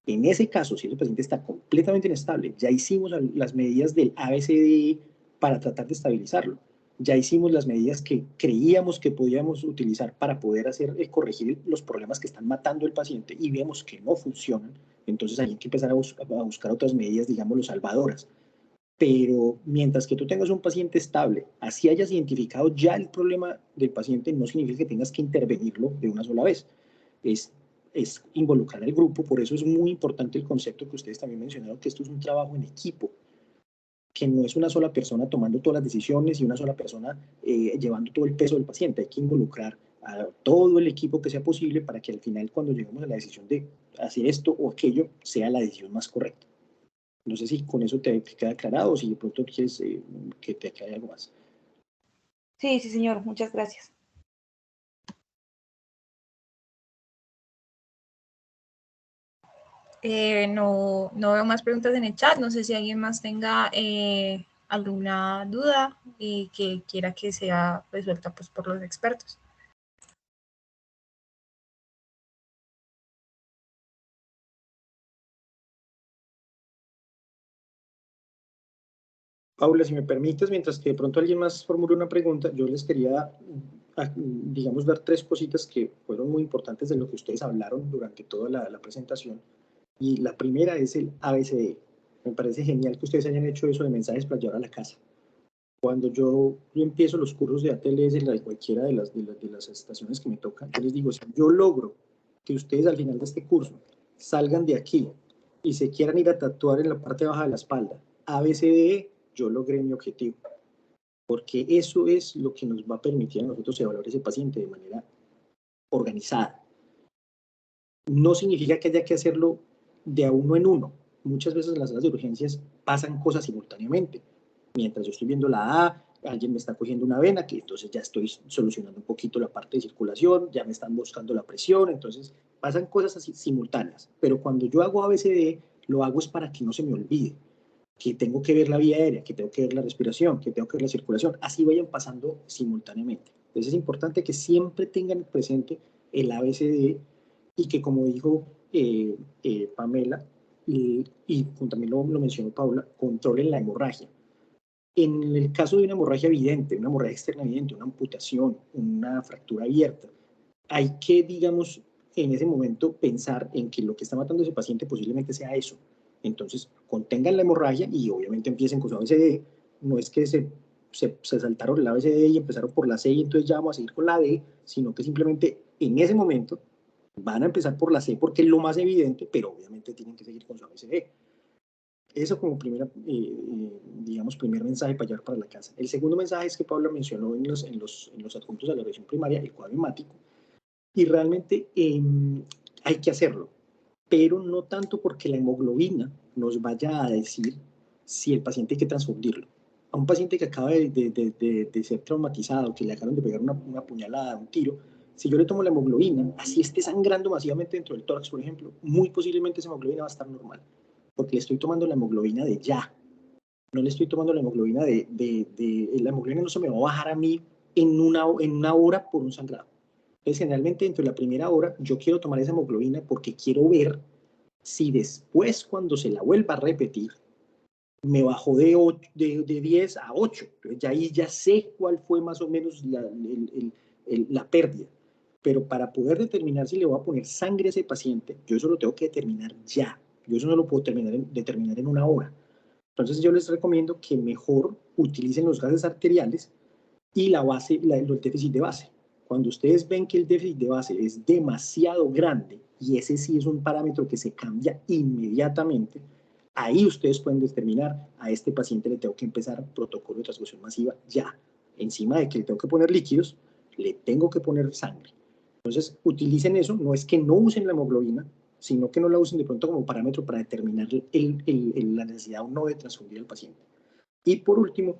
En ese caso, si el paciente está completamente inestable, ya hicimos las medidas del ABCDE para tratar de estabilizarlo. Ya hicimos las medidas que creíamos que podíamos utilizar para poder corregir los problemas que están matando al paciente y vemos que no funcionan. Entonces hay que empezar a buscar otras medidas, digamos, salvadoras. Pero mientras que tú tengas un paciente estable, así hayas identificado ya el problema del paciente, no significa que tengas que intervenirlo de una sola vez. Es involucrar al grupo, por eso es muy importante el concepto que ustedes también mencionaron, que esto es un trabajo en equipo, que no es una sola persona tomando todas las decisiones y una sola persona llevando todo el peso del paciente. Hay que involucrar a todo el equipo que sea posible para que al final, cuando lleguemos a la decisión de hacer esto o aquello, sea la decisión más correcta. No sé si con eso te queda aclarado o si de pronto quieres que te aclare algo más. Sí, sí, señor. Muchas gracias. No veo más preguntas en el chat. No sé si alguien más tenga alguna duda y que quiera que sea resuelta pues, por los expertos. Paula, si me permites, mientras que de pronto alguien más formule una pregunta, yo les quería, digamos, dar 3 cositas que fueron muy importantes de lo que ustedes hablaron durante toda la presentación. Y la primera es el ABCD. Me parece genial que ustedes hayan hecho eso de mensajes para llevar a la casa. Cuando yo empiezo los cursos de ATLS en cualquiera de las estaciones que me tocan, yo les digo, si yo logro que ustedes al final de este curso salgan de aquí y se quieran ir a tatuar en la parte baja de la espalda ABCDE, yo logré mi objetivo, porque eso es lo que nos va a permitir a nosotros evaluar a ese paciente de manera organizada. No significa que haya que hacerlo de a uno en uno. Muchas veces en las salas de urgencias pasan cosas simultáneamente. Mientras yo estoy viendo la A, alguien me está cogiendo una vena, que entonces ya estoy solucionando un poquito la parte de circulación, ya me están buscando la presión, entonces pasan cosas así simultáneas. Pero cuando yo hago ABCD, lo hago es para que no se me olvide que tengo que ver la vía aérea, que tengo que ver la respiración, que tengo que ver la circulación, así vayan pasando simultáneamente. Entonces es importante que siempre tengan presente el ABCD y que, como dijo Pamela, y también lo mencionó Paula, controlen la hemorragia. En el caso de una hemorragia evidente, una hemorragia externa evidente, una amputación, una fractura abierta, hay que, digamos, en ese momento pensar en que lo que está matando a ese paciente posiblemente sea eso. Entonces, contengan la hemorragia y obviamente empiecen con su ABCD. No es que se saltaron la ABCD y empezaron por la C y entonces ya vamos a seguir con la D, sino que simplemente en ese momento van a empezar por la C porque es lo más evidente, pero obviamente tienen que seguir con su ABCD. Eso como digamos, primer mensaje para llevar para la casa. El segundo mensaje es que Paula mencionó en los adjuntos de la revisión primaria, el cuadro hemático, y realmente hay que hacerlo, pero no tanto porque la hemoglobina nos vaya a decir si el paciente hay que transfundirlo. A un paciente que acaba de ser traumatizado, que le acaban de pegar una puñalada, un tiro, si yo le tomo la hemoglobina, así esté sangrando masivamente dentro del tórax, por ejemplo, muy posiblemente esa hemoglobina va a estar normal, porque le estoy tomando la hemoglobina de ya. No le estoy tomando la hemoglobina la hemoglobina no se me va a bajar a mí en una hora por un sangrado. Entonces, generalmente dentro de la primera hora, yo quiero tomar esa hemoglobina porque quiero ver si después, cuando se la vuelva a repetir, me bajó de 10 a 8. Entonces, ya ahí ya sé cuál fue más o menos la pérdida. Pero para poder determinar si le voy a poner sangre a ese paciente, yo eso lo tengo que determinar ya. Yo eso no lo puedo determinar en una hora. Entonces, yo les recomiendo que mejor utilicen los gases arteriales y el déficit de base. Cuando ustedes ven que el déficit de base es demasiado grande, y ese sí es un parámetro que se cambia inmediatamente, ahí ustedes pueden determinar, a este paciente le tengo que empezar protocolo de transfusión masiva ya. Encima de que le tengo que poner líquidos, le tengo que poner sangre. Entonces, utilicen eso, no es que no usen la hemoglobina, sino que no la usen de pronto como parámetro para determinar la necesidad o no de transfundir al paciente. Y por último,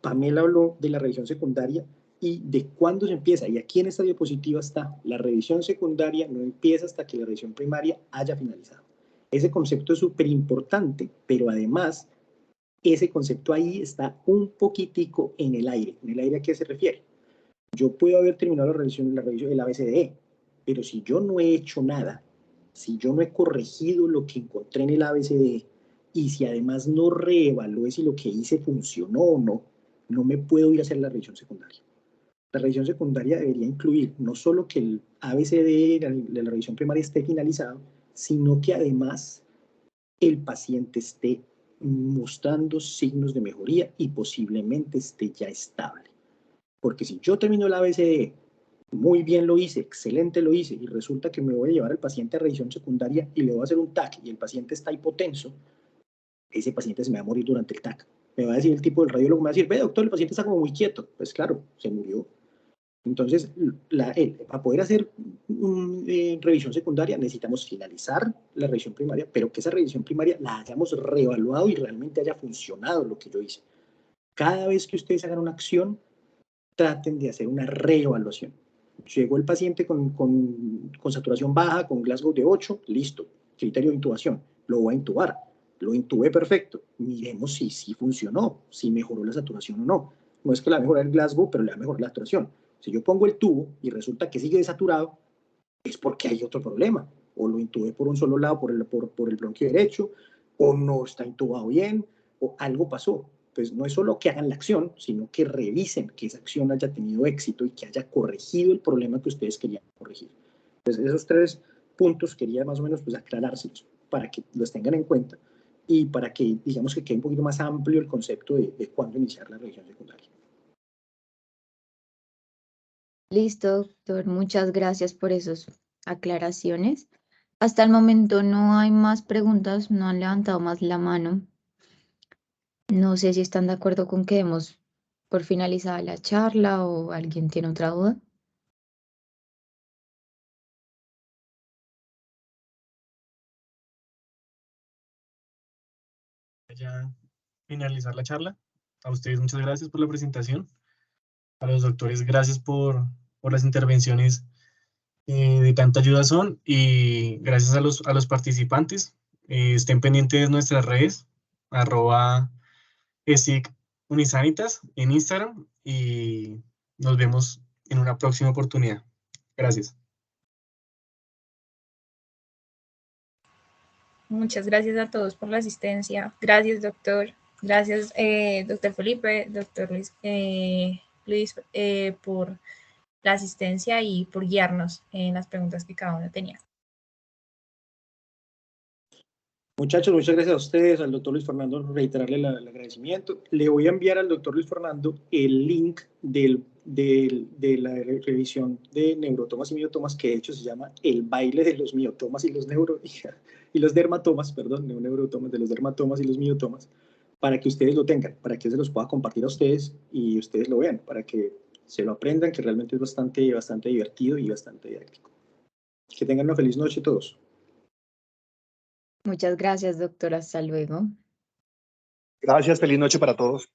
Pamela habló de la revisión secundaria y de cuándo se empieza. Y aquí en esta diapositiva está, la revisión secundaria no empieza hasta que la revisión primaria haya finalizado. Ese concepto es súper importante, pero además ese concepto ahí está un poquitico en el aire. ¿En el aire a qué se refiere? Yo puedo haber terminado la revisión del ABCDE, pero si yo no he hecho nada, si yo no he corregido lo que encontré en el ABCDE, y si además no reevalué si lo que hice funcionó o no, no me puedo ir a hacer la revisión secundaria. La revisión secundaria debería incluir no solo que el ABCDE de la revisión primaria esté finalizado, sino que además el paciente esté mostrando signos de mejoría y posiblemente esté ya estable. Porque si yo termino el ABCDE, muy bien lo hice, excelente lo hice, y resulta que me voy a llevar al paciente a revisión secundaria y le voy a hacer un TAC y el paciente está hipotenso, ese paciente se me va a morir durante el TAC. Me va a decir el tipo del radiólogo, me va a decir, ve doctor, el paciente está como muy quieto. Pues claro, se murió. Entonces, para poder hacer revisión secundaria necesitamos finalizar la revisión primaria, pero que esa revisión primaria la hayamos reevaluado y realmente haya funcionado lo que yo hice. Cada vez que ustedes hagan una acción, traten de hacer una reevaluación. Llegó el paciente con saturación baja, con Glasgow de 8, listo. criterio de intubación, lo voy a intubar, lo intubé perfecto, miremos si funcionó, si mejoró la saturación o no. No es que le va a mejorar el Glasgow, pero le va a mejorar la saturación. Si yo pongo el tubo y resulta que sigue desaturado, es porque hay otro problema. O lo intubé por un solo lado, por el bronquio derecho, o no está intubado bien, o algo pasó. Pues no es solo que hagan la acción, sino que revisen que esa acción haya tenido éxito y que haya corregido el problema que ustedes querían corregir. Entonces, esos 3 puntos quería más o menos pues aclarárselos para que los tengan en cuenta y para que, digamos, que quede un poquito más amplio el concepto de cuándo iniciar la revisión secundaria. Listo, doctor. Muchas gracias por esas aclaraciones. Hasta el momento no hay más preguntas, no han levantado más la mano. No sé si están de acuerdo con que demos por finalizada la charla o alguien tiene otra duda. Ya finalizar la charla. A ustedes muchas gracias por la presentación. A los doctores, gracias por las intervenciones de tanta ayuda son, y gracias a los participantes. Estén pendientes de nuestras redes, @ESIC-Unisanitas en Instagram, y nos vemos en una próxima oportunidad. Gracias. Muchas gracias a todos por la asistencia. Gracias, doctor. Gracias, doctor Felipe, doctor Luis, por la asistencia y por guiarnos en las preguntas que cada uno tenía. Muchachos, muchas gracias a ustedes, al doctor Luis Fernando, reiterarle el agradecimiento. Le voy a enviar al doctor Luis Fernando el link de la revisión de neurotomas y miotomas, que de hecho se llama El baile de los miotomas y los dermatomas, perdón, no neurotomas, de los dermatomas y los miotomas, para que ustedes lo tengan, para que se los pueda compartir a ustedes y ustedes lo vean, para que se lo aprendan, que realmente es bastante divertido y bastante didáctico. Que tengan una feliz noche todos. Muchas gracias, doctor. Hasta luego. Gracias, feliz noche para todos.